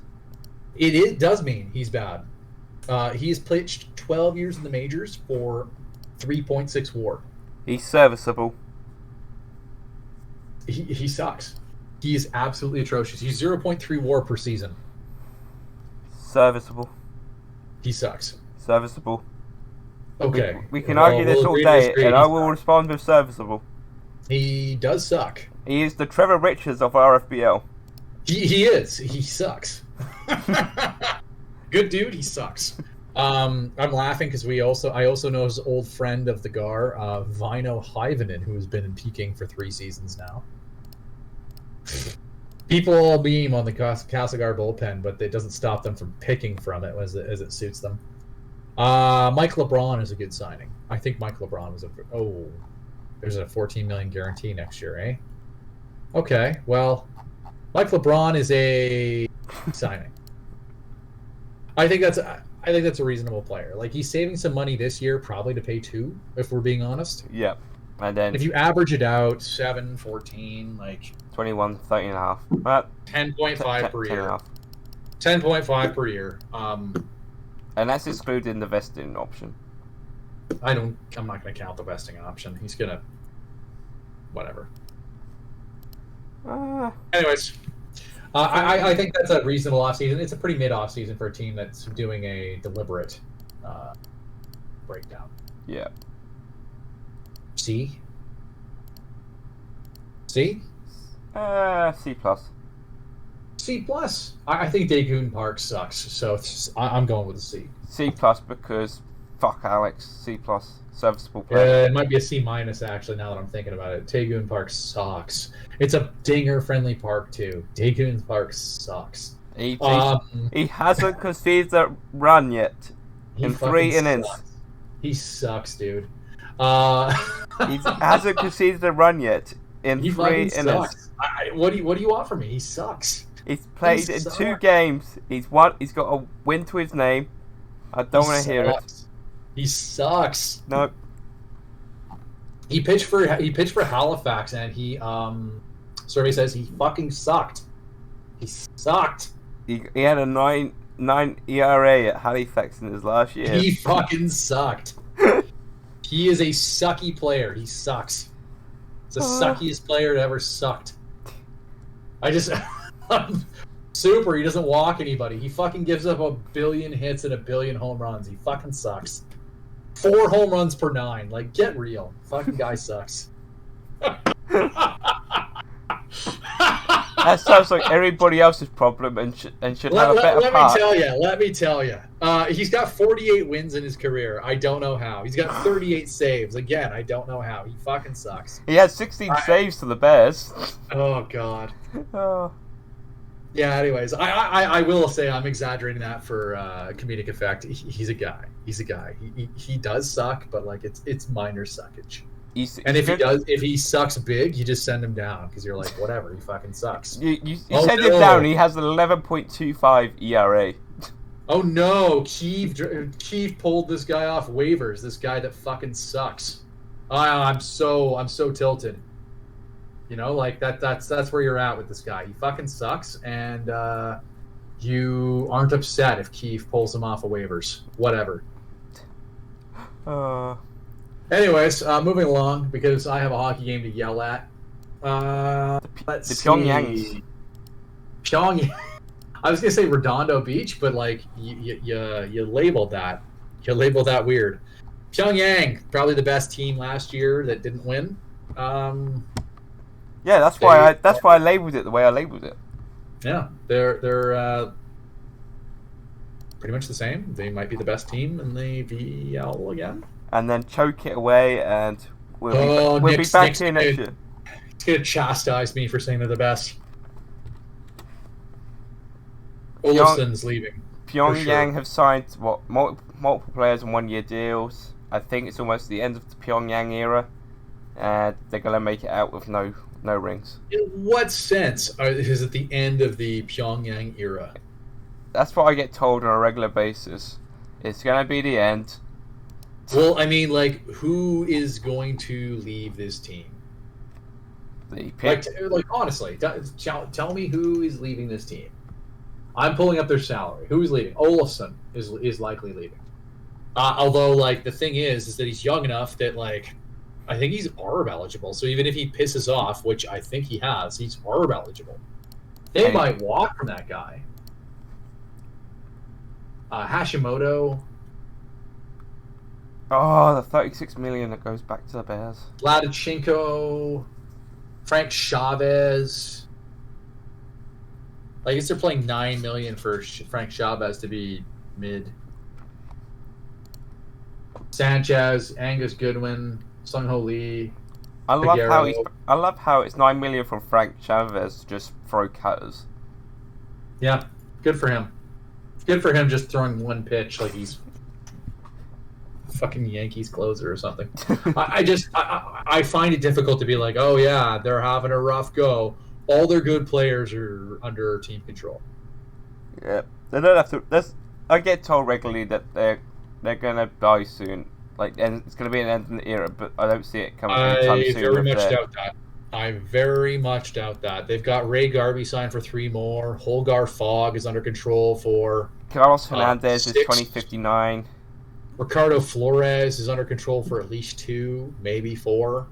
It does mean he's bad. He has pitched 12 years in the majors for 3.6 WAR. He's serviceable. He sucks. He is absolutely atrocious. He's 0.3 WAR per season. Serviceable. He sucks. Serviceable. Okay. We can argue this all day, and I will respond with serviceable. He does suck. He is the Trevor Richards of RFBL. He is. He sucks. Good dude. He sucks. I'm laughing because I also know his old friend of the GAR, Vino Hyvanen, who has been in Peking for 3 seasons now. People all beam on the Castlegar bullpen, but it doesn't stop them from picking from it as it suits them. Mike LeBron is a good signing. I think Mike LeBron was there's a $14 million guarantee next year, eh? Okay, well, Mike LeBron is a signing. I think that's a reasonable player. Like, he's saving some money this year, probably to pay 2, if we're being honest. Yep. And then if you average it out, 7, 14, like 21, 30 and a half. But 10.5 per year. 10.5 per year. And that's excluding the vesting option. I'm not going to count the vesting option. He's going to whatever. Anyways, I think that's a reasonable offseason. It's a pretty mid offseason for a team that's doing a deliberate breakdown. Yeah. C? C+. C+. I think Daegoon Park sucks, so I'm going with a C. C+ because fuck Alex, C+, serviceable player. It might be a C- actually, now that I'm thinking about it. Tagoon Park sucks. It's a dinger-friendly park, too. Tagoon Park sucks. He hasn't conceded a run yet in 3 innings. Sucks. He sucks, dude. He hasn't conceded a run yet in 3 innings. Sucks. What do you want from me? He sucks. He's played in 2 games. He's got a win to his name. I don't want to hear it. He sucks. No. He pitched for Halifax, and survey says he fucking sucked. He sucked. He had a 9 ERA at Halifax in his last year. He fucking sucked. He is a sucky player. He sucks. It's the suckiest player that ever sucked. Super. He doesn't walk anybody. He fucking gives up 1 billion hits and 1 billion home runs. He fucking sucks. 4 home runs per 9. Like, get real. Fucking guy sucks. That sounds like everybody else's problem and should have a better part. Let me tell you. He's got 48 wins in his career. I don't know how. He's got 38 saves. Again, I don't know how. He fucking sucks. He had 16 saves to the Bears. Oh, God. Oh. Yeah, anyways, I will say I'm exaggerating that for comedic effect. He's a guy. He's a guy. He does suck, but like it's minor suckage. If he sucks big, you just send him down because you're like, whatever, he fucking sucks. You send him down. He has an 11.25 ERA. Oh no, Keith pulled this guy off waivers. This guy that fucking sucks. I'm so tilted. You know, like that's where you're at with this guy. He fucking sucks, and you aren't upset if Keith pulls him off of waivers. Whatever. Anyways, moving along because I have a hockey game to yell at. Let's see. Pyongyang. Pyongyang. I was gonna say Redondo Beach, but like you labeled that. You labeled that weird. Pyongyang, probably the best team last year that didn't win. Yeah, that's why I labeled it the way I labeled it. Yeah, they're pretty much the same. They might be the best team in the VL again. And then choke it away, and we'll be back here next year. He's gonna chastise me for saying they're the best. Olafson's leaving. Pyongyang have signed multiple players on 1-year deals. I think it's almost the end of the Pyongyang era, and they're gonna make it out with no rings. In what sense is it the end of the Pyongyang era? That's what I get told on a regular basis. It's gonna be the end. Well, I mean, like, who is going to leave this team? Like honestly, tell me who is leaving this team. I'm pulling up their salary. Who is leaving? Olafson is likely leaving. Although, like, the thing is that he's young enough that, like, I think he's ARB eligible. So even if he pisses off, which I think he has, he's ARB eligible. They might walk from that guy. Hashimoto. Oh, the 36 million that goes back to the Bears. Vladichenko, Frank Chavez. I guess they're playing $9 million for Frank Chavez to be mid. Sanchez, Angus Goodwin, Sung Ho Lee. I love how it's $9 million from Frank Chavez to just throw cutters. Yeah, good for him. Good for him just throwing one pitch like he's fucking Yankees closer or something. I find it difficult to be like, oh yeah, they're having a rough go. All their good players are under team control. Yeah, they don't have to. I get told regularly that they're gonna die soon. Like, and it's gonna be an end in the era, but I don't see it coming anytime soon. I very much doubt that. They've got Ray Garvey signed for 3 more. Holgar Fogg is under control for. Carlos Hernandez is 2059. Ricardo Flores is under control for at least 2, maybe 4.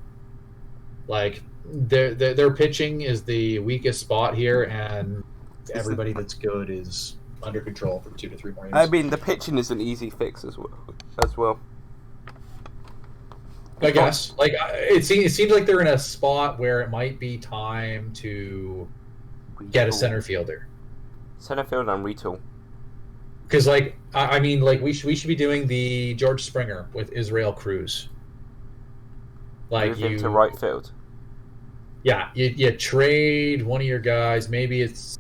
Like, their pitching is the weakest spot here, and everybody that's good is under control for 2 to 3 more years. I mean, the pitching is an easy fix as well. I guess. Like, it seems like they're in a spot where it might be time to get a center fielder. Center fielder and retool. Because I mean, we should be doing the George Springer with Israel Cruz. Move him to right field. Yeah, you trade one of your guys. Maybe it's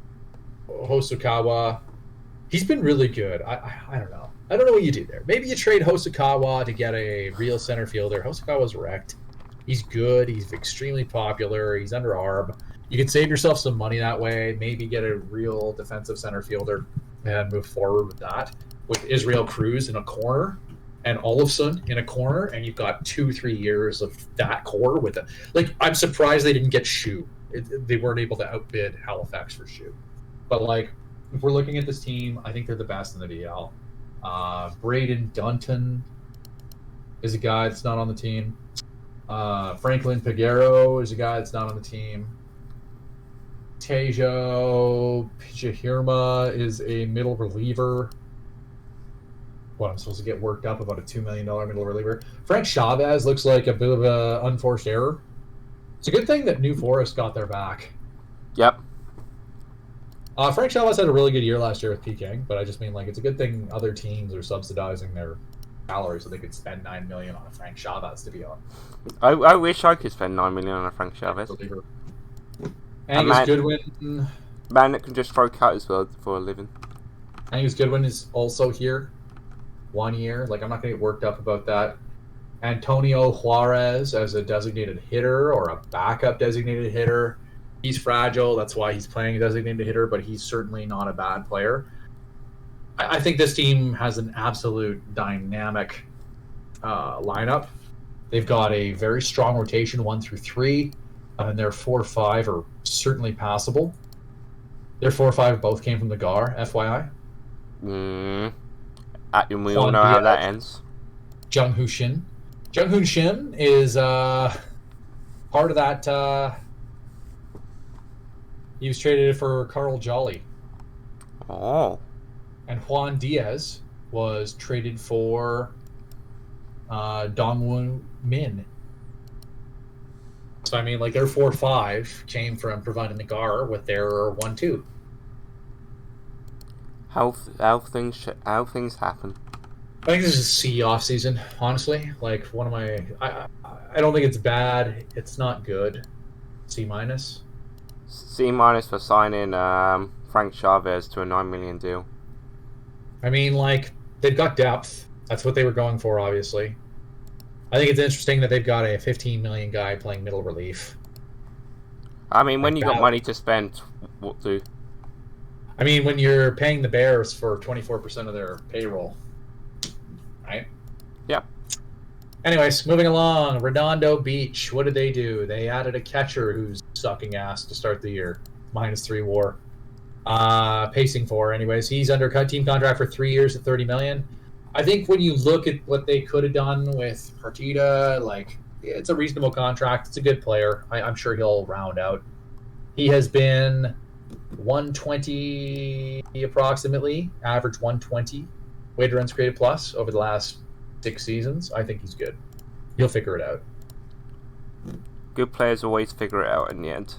Hosokawa. He's been really good. I don't know. I don't know what you do there. Maybe you trade Hosokawa to get a real center fielder. Hosokawa's wrecked. He's good. He's extremely popular. He's under ARB. You can save yourself some money that way. Maybe get a real defensive center fielder and move forward with that. With Israel Cruz in a corner and Olofsson in a corner, and you've got 2-3 years of that core with it. Like, I'm surprised they didn't get Shu. They weren't able to outbid Halifax for Shu. But, like, if we're looking at this team, I think they're the best in the DL. Braden Dunton is a guy that's not on the team. Franklin Piguero is a guy that's not on the team. Tejo Pijahirma is a middle reliever. What, I'm supposed to get worked up about a $2 million middle reliever? Frank Chavez looks like a bit of an unforced error. It's a good thing that New Forest got their back. Yep. Frank Chavez had a really good year last year with Peking, but I just mean, like, it's a good thing other teams are subsidizing their salary so they could spend $9 million on a Frank Chavez to be on. I wish I could spend $9 million on a Frank Chavez. Angus Goodwin. Man that can just throw cutters for a living. Angus Goodwin is also here. 1 year. Like, I'm not going to get worked up about that. Antonio Juarez as a designated hitter or a backup designated hitter. He's fragile. That's why he's playing a designated hitter, but he's certainly not a bad player. I think this team has an absolute dynamic lineup. They've got a very strong rotation 1 through 3, and their 4-5 are certainly passable. Their 4-5 both came from the GAR, FYI. And we all know how that ends. Jung Hoo Shin. Jung Hoo Shin is part of that. He was traded for Carl Jolly. Oh. And Juan Diaz was traded for Dongwon Min. So, I mean, like, their 4-5 came from providing the GAR with their 1-2. How things happen. I think this is C offseason, honestly. Like, one of my... I don't think it's bad. It's not good. C-. C- for signing Frank Chavez to a $9 million deal. I mean, like, they've got depth. That's what they were going for, obviously. I think it's interesting that they've got a $15 million guy playing middle relief. I mean, when you got money to spend, what do? I mean, when you're paying the Bears for 24% of their payroll, right? Yeah. Anyways, moving along. Redondo Beach. What did they do? They added a catcher who's sucking ass to start the year. -3 WAR. Pacing 4, anyways. He's under team contract for 3 years at $30 million. I think when you look at what they could have done with Partita, like, it's a reasonable contract. It's a good player. I'm sure he'll round out. He has been 120 approximately, average 120 weighted runs created plus over the last 6 seasons. I think he's good. He'll figure it out. Good players always figure it out in the end.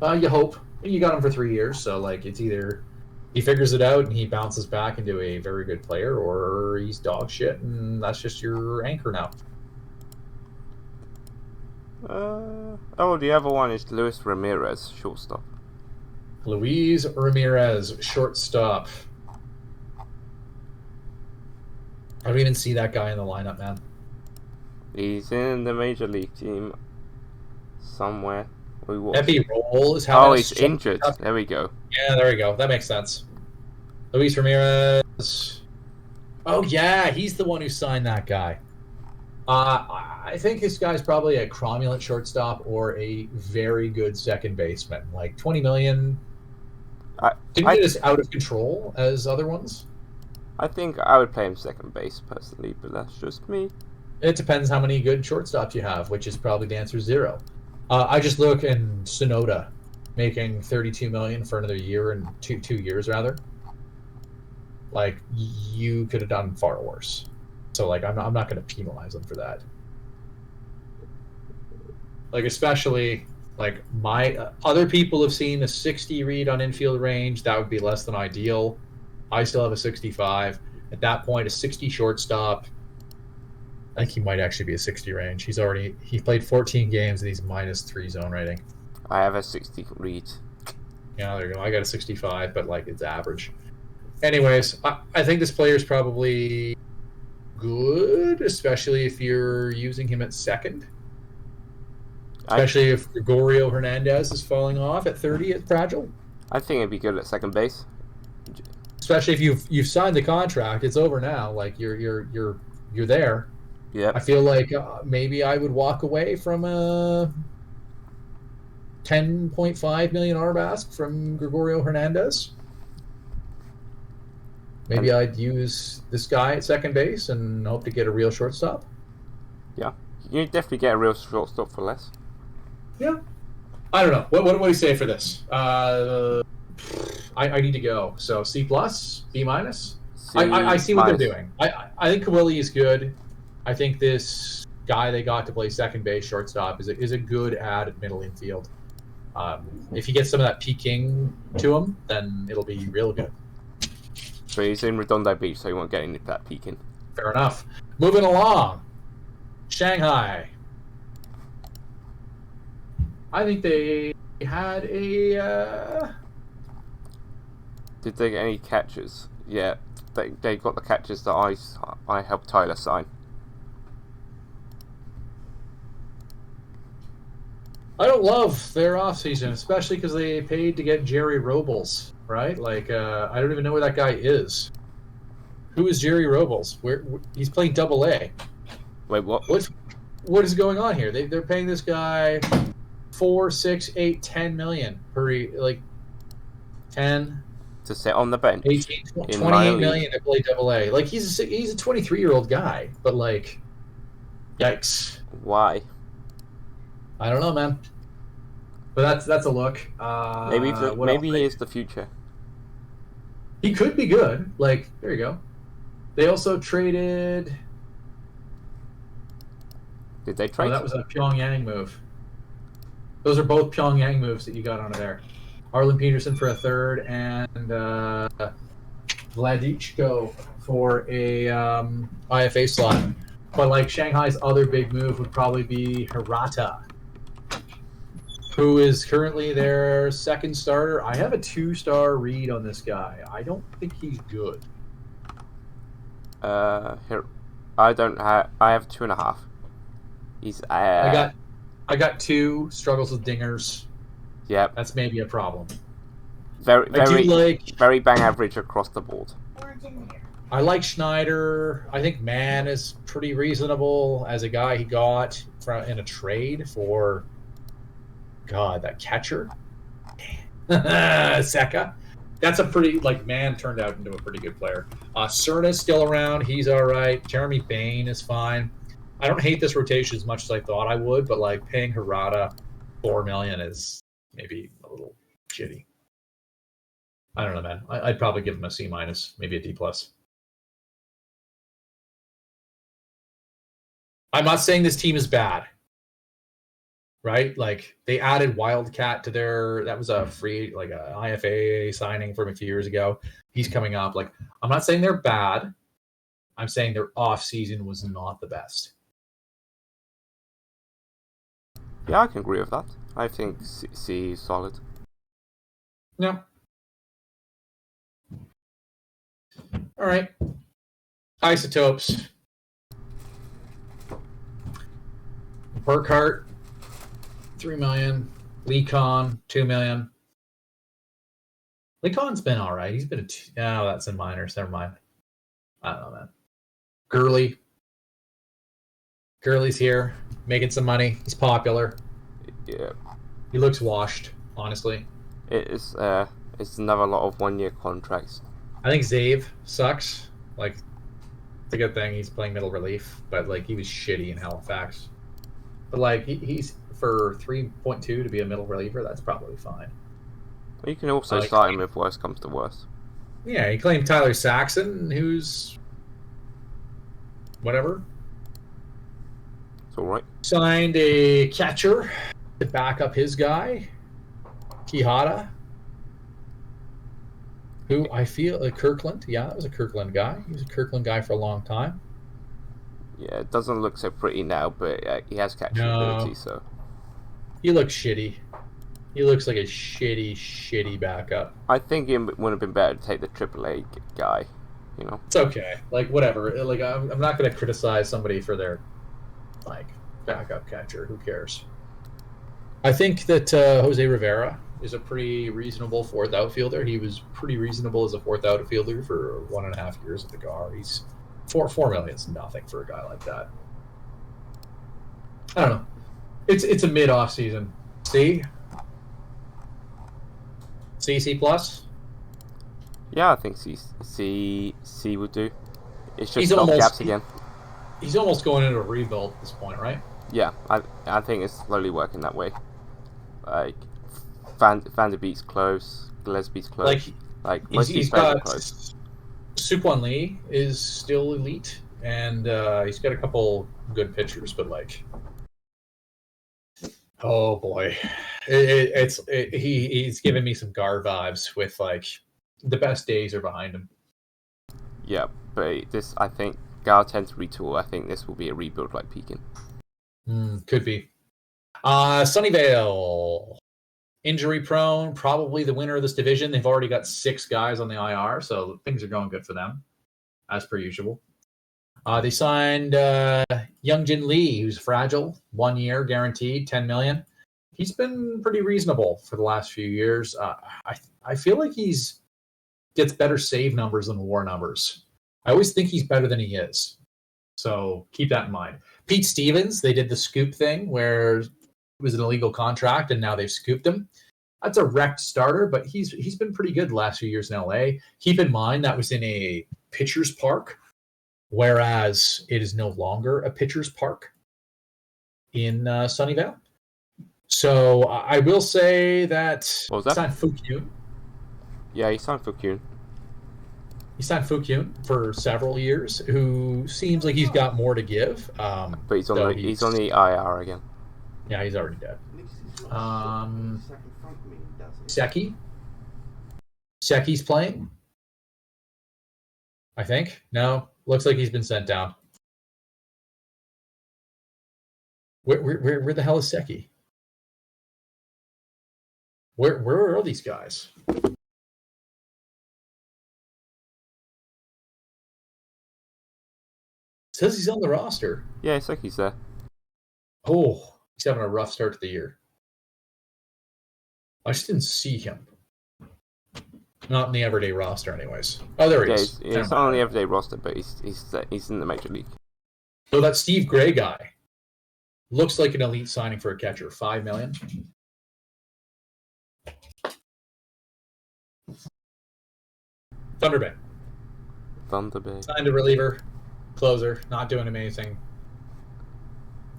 You hope. You got him for 3 years, so, like, it's either he figures it out and he bounces back into a very good player, or he's dog shit and that's just your anchor now. The other one is Luis Ramirez, shortstop. Luis Ramirez, shortstop. I don't even see that guy in the lineup, man. He's in the major league team somewhere. Epi Roll is having he's injured. There we go. Yeah, there we go. That makes sense. Luis Ramirez. Oh, yeah, he's the one who signed that guy. I think this guy's probably a cromulent shortstop or a very good second baseman. Like, $20 million. Didn't get as out of control as other ones. I think I would play him second base, personally, but that's just me. It depends how many good shortstops you have, which is probably the answer 0. I just look in Sonoda making $32 million for another year and 2 years rather. Like, you could have done far worse. So, like, I'm not going to penalize them for that. Like, especially, like, my other people have seen a 60 read on infield range. That would be less than ideal. I still have a 65. At that point, a 60 shortstop. I think he might actually be a 60 range. He played 14 games and he's -3 zone rating. I have a 60 read. Yeah, there you go. I got a 65, but like it's average. Anyways, I think this player is probably good, especially if you're using him at second. Especially if Gregorio Hernandez is falling off at 30 at Fragile. I think it'd be good at second base. Especially if you've signed the contract, it's over now. Like you're there. Yeah. I feel like maybe I would walk away from a 10.5 million ARB ask from Gregorio Hernandez. Maybe I'd use this guy at second base and hope to get a real shortstop. Yeah, you definitely get a real shortstop for less. Yeah, I don't know. What do you say for this? I need to go. So C plus, B minus. I see what they're doing. I think Kawili is good. I think this guy they got to play second base, shortstop is a good add at middle infield. If you get some of that peaking to him, then it'll be real good. So he's in Redondo Beach, so he won't get any of that peaking. Fair enough. Moving along. Shanghai. I think they had a... Did they get any catches? Yeah, they got the catches that I helped Tyler sign. I don't love their offseason, especially because they paid to get Jerry Robles, right? Like, I don't even know where that guy is. Who is Jerry Robles? Where he's playing Double A. Wait, what? What is going on here? They're paying this guy 4, 6, 8, 10 million per 10 to sit on the bench. 18, 28 million to play Double A. Like he's a 23-year-old guy, but like, yikes. Why? I don't know, man. But that's a look. Maybe he is the future. He could be good. Like, there you go. They also traded. Did they trade? Oh, that was a Pyongyang move. Those are both Pyongyang moves that you got onto there. Arlen Peterson for a third and Vladichko for a IFA slot. But like Shanghai's other big move would probably be Hirata, who is currently their second starter. I have a 2-star read on this guy. I don't think he's good. Here, I have 2.5. He's I got 2, struggles with dingers. Yep. That's maybe a problem. Very bang average across the board. I like Schneider. I think Mann is pretty reasonable as a guy he got in a trade for, God, that catcher. Seka. That's a pretty, like, Mann turned out into a pretty good player. Cerna's still around. He's all right. Jeremy Bain is fine. I don't hate this rotation as much as I thought I would, but, like, paying Hirata $4 million is maybe a little shitty. I don't know, man. I'd probably give him a C minus, maybe a D plus. I'm not saying this team is bad, right? Like they added Wildcat to that was a free, like a IFA signing from a few years ago. He's coming up. Like, I'm not saying they're bad. I'm saying their off season was not the best. Yeah, I can agree with that. I think C is solid. Yeah. All right. Isotopes. Burkhart, $3 million. Lee Con, $2 million. Lee Con's been all right. He's been that's in minors. Never mind. I don't know, man. Gurley's here, making some money. He's popular. Yeah. He looks washed, honestly. It's another lot of 1-year contracts. I think Zave sucks. Like, it's a good thing he's playing middle relief, but like he was shitty in Halifax. But like he's for 3.2 to be a middle reliever, that's probably fine. You can also start him if worse comes to worse. Yeah, he claimed Tyler Saxon, who's whatever. It's all right. Signed a catcher to back up his guy, Quijada. who I feel Kirkland. Yeah, that was a Kirkland guy. He was a Kirkland guy for a long time. Yeah, it doesn't look so pretty now, but he has catching No. ability, so. He looks shitty. He looks like a shitty backup. I think it would have been better to take the AAA guy, you know? It's okay. Like, whatever. Like, I'm not going to criticize somebody for their, like, backup catcher. Who cares? I think that Jose Rivera is a pretty reasonable fourth outfielder. He was pretty reasonable as a fourth outfielder for 1.5 years at the GAR. He's $4 million's nothing for a guy like that. I don't know. It's a mid-off season. C plus. Yeah, I think C would do. It's just He's not almost- gaps again. He's almost going into a rebuild at this point, right? Yeah, I think it's slowly working that way. Like, Vanderbeek's close, Gillespie's close. Like most of these he's players are got close. Sukwon Lee is still elite, and he's got a couple good pitchers, but like, oh boy, he's giving me some GAR vibes with like the best days are behind him. Yeah, but I think Gal tends to retool. I think this will be a rebuild like Pekin. Could be. Sunnyvale, injury prone, probably the winner of this division. They've already got 6 guys on the IR, so things are going good for them, as per usual. They signed Youngjin Lee, who's fragile, 1 year guaranteed, $10 million. He's been pretty reasonable for the last few years. I feel like gets better save numbers than WAR numbers. I always think he's better than he is, so keep that in mind. Pete Stevens, they did the scoop thing where it was an illegal contract, and now they've scooped him. That's a wrecked starter, but he's been pretty good the last few years in LA. Keep in mind that was in a pitcher's park, whereas it is no longer a pitcher's park in Sunnyvale. So I will say that What was that? signed Fukyun. Yeah, he signed for Kuhn. He signed Fukyun for several years, who seems like he's got more to give. But he's on though the IR again. Yeah, he's already dead. Seki? Seki's playing? I think. No, looks like he's been sent down. Where the hell is Seki? Where are these guys? Says he's on the roster. Yeah, Seki's there. Oh, he's having a rough start to the year. I just didn't see him. Not in the everyday roster, anyways. Oh, there he Yeah, is. he's not on the everyday roster, but he's in the major league. So that Steve Gray guy looks like an elite signing for a catcher. $5 million. Thunder Bay. Thunder Bay. Signed a reliever. Closer. Not doing amazing.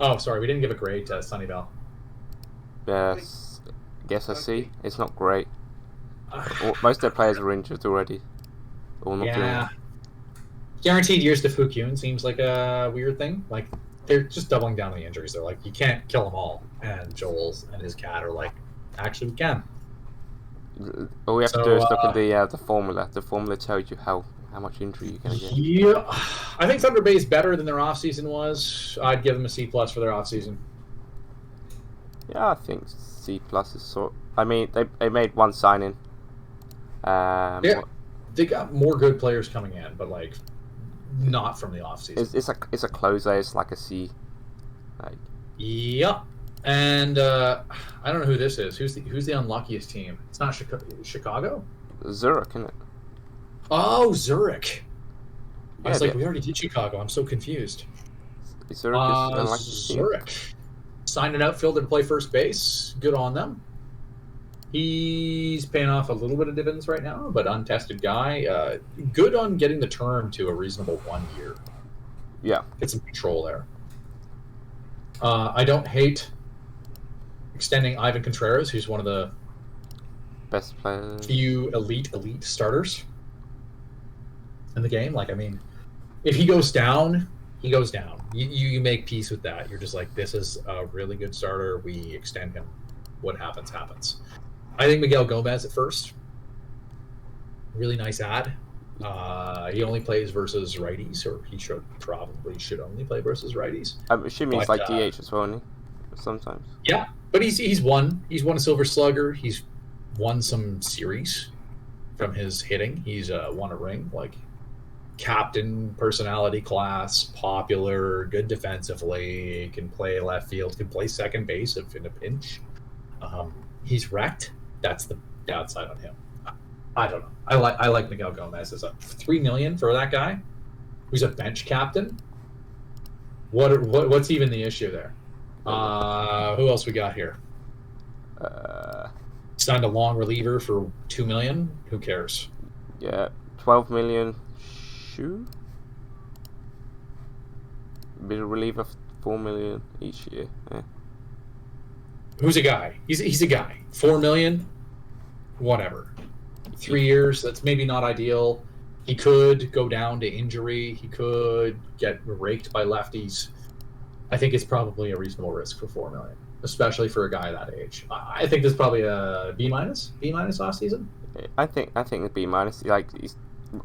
Oh, sorry. We didn't give a grade to Sunnyvale. Yes, guess I see. It's not great. Most of their players are injured already. Or not doing Yeah. well. Guaranteed years to Fukyun seems like a weird thing. Like, they're just doubling down on the injuries. They're like, you can't kill them all. And Joel's and his cat are like, actually, we can. All we have So, to do is look at the formula. The formula tells you how much injury you're going to get. Yeah. I think Thunder Bay is better than their offseason was. I'd give them a C+ for their offseason. Yeah, I think C+ is sort. I mean, they made one signing. Yeah. They got more good players coming in, but like not from the offseason. It's a closer. It's like a C. Like, Yeah. And I don't know who this is. Who's the unluckiest team? It's not Chicago? Zurich, isn't it? Oh, Zurich. I was Yeah, like, we already did Chicago. I'm so confused. Zurich is unlucky team. Zurich signed an outfielder to play first base. Good on them. He's paying off a little bit of dividends right now, but untested guy. Good on getting the term to a reasonable 1 year. Yeah. Get some control there. I don't hate extending Ivan Contreras, who's one of the Best player. few elite starters in the game. Like, I mean, if he goes down, he goes down. You make peace with that. You're just like, this is a really good starter. We extend him. What happens, happens. I think Miguel Gomez at first. Really nice ad. He only plays versus righties, or he should only play versus righties. I'm assuming it's But, like DH as well, isn't he? Sometimes. Yeah, but he's won a Silver Slugger. He's won some series from his hitting. He's won a ring, like captain, personality class, popular, good defensively, can play left field, can play second base if in a pinch. He's wrecked. That's the downside on him. I don't know. I like Miguel Gomez. Is up $3 million for that guy, who's a bench captain. What's even the issue there? Who else we got here? Signed a long reliever for $2 million. Who cares? Yeah, 12 million. Shoe. Bit of reliever, 4 million each year. Yeah. Who's a guy? He's a guy. $4 million. Whatever. 3 years. That's maybe not ideal. He could go down to injury. He could get raked by lefties. I think it's probably a reasonable risk for $4 million, especially for a guy that age. I think this is probably a B minus last season. I think a B minus. Like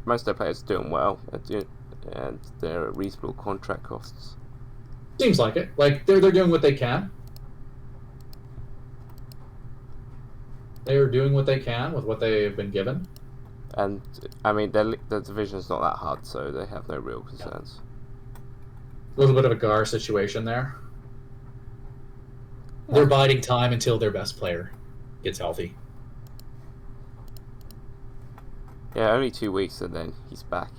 most of the players are doing well, and they're at reasonable contract costs. Seems like it. Like they're doing what they can. They're doing what they can with what they've been given. And I mean, the division's not that hard, so they have no real concerns. A little bit of a Gar situation there. They're biding time until their best player gets healthy. Yeah, only 2 weeks and then he's back.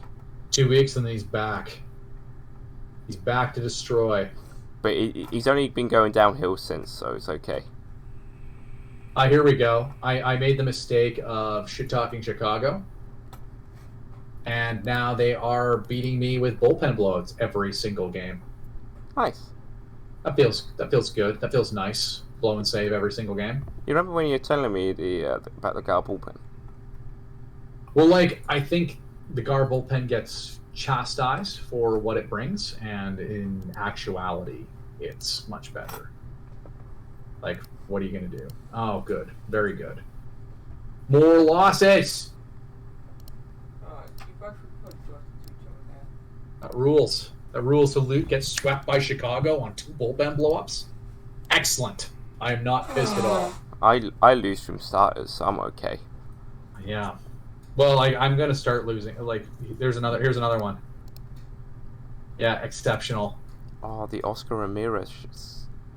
2 weeks and then he's back. He's back to destroy. But he's only been going downhill since, so it's okay. Here we go. I made the mistake of shit-talking Chicago. And now they are beating me with bullpen blowouts every single game. Nice. That feels good. That feels nice. Blow and save every single game. You remember when you were telling me about the Gar bullpen? Well, like, I think the Gar bullpen gets chastised for what it brings, and in actuality, it's much better. Like, what are you going to do? Oh, good. Very good. More losses! That rules. Salute gets swept by Chicago on 2 bullpen blowups. Excellent. I am not pissed at all. I lose from starters, so I'm okay. Yeah. Well, I'm gonna start losing. Like, here's another one. Yeah, exceptional. Oh, the Oscar Ramirez.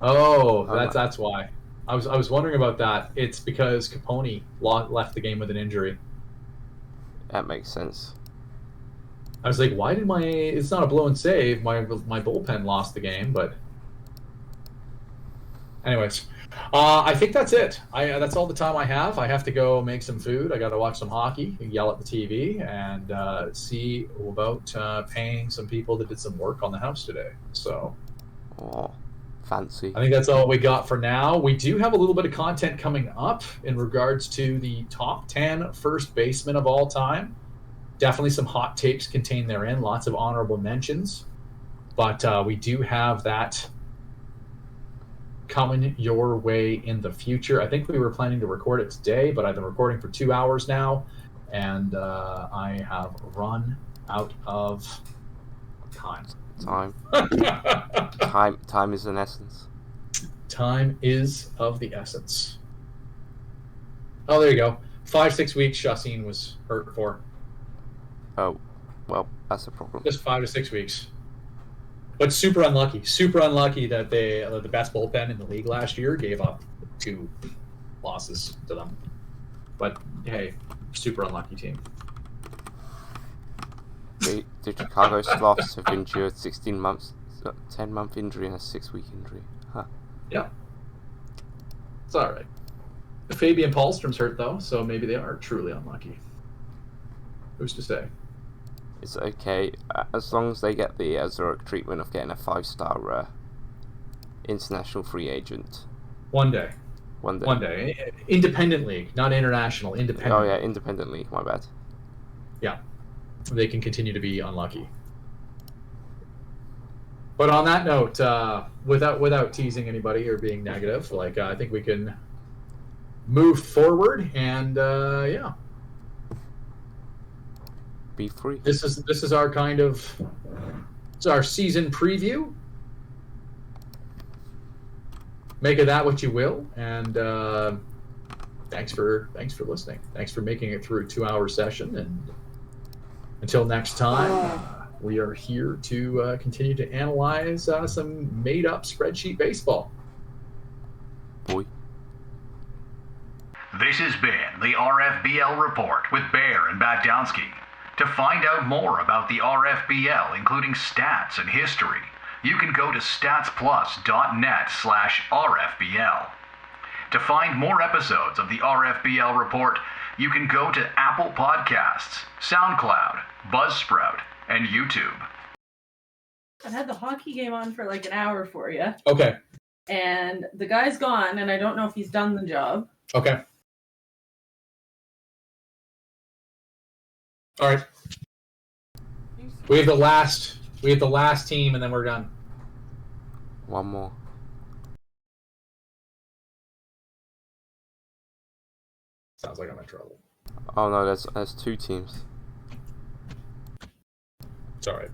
That's why. I was wondering about that. It's because Capone left the game with an injury. That makes sense. I was like, why did it's not a blow and save, my bullpen lost the game, but anyways, I think that's it. That's all the time I have. I have to go make some food. I got to watch some hockey, yell at the TV, and see about paying some people that did some work on the house today. So, oh, fancy. I think that's all we got for now. We do have a little bit of content coming up in regards to the top 10 first basemen of all time. Definitely some hot takes contained therein, lots of honorable mentions. But we do have that coming your way in the future. I think we were planning to record it today, but I've been recording for 2 hours now, and I have run out of time. Time is an essence. Time is of the essence. Oh, there you go. 5-6 weeks Shasin was hurt for. Oh, well, that's a problem. Just 5 to 6 weeks. But super unlucky. Super unlucky that the best bullpen in the league last year gave up 2 losses to them. But, hey, super unlucky team. The Chicago Sloths have endured 10-month injury and a 6-week injury. Huh. Yeah. It's all right. Fabian Pahlstrom's hurt, though, so maybe they are truly unlucky. Who's to say? It's okay, as long as they get the Zurich treatment of getting a 5-star international free agent. One day. Independent league, not international. Independent. Oh yeah, independent league. My bad. Yeah, they can continue to be unlucky. But on that note, without teasing anybody or being negative, I think we can move forward and yeah. be free. This is our kind of it's our season preview. Make of that what you will, and thanks for listening. Thanks for making it through a 2-hour session, and until next time, we are here to continue to analyze some made-up spreadsheet baseball. Boy. This has been the RFBL Report with Bear and Batdowski. To find out more about the RFBL, including stats and history, you can go to statsplus.net/RFBL. To find more episodes of the RFBL Report, you can go to Apple Podcasts, SoundCloud, Buzzsprout, and YouTube. I've had the hockey game on for like an hour for you. Okay. And the guy's gone, and I don't know if he's done the job. Okay. All right. We have the last team, and then we're done. One more. Sounds like I'm in trouble. Oh no, there's 2 teams. It's all right.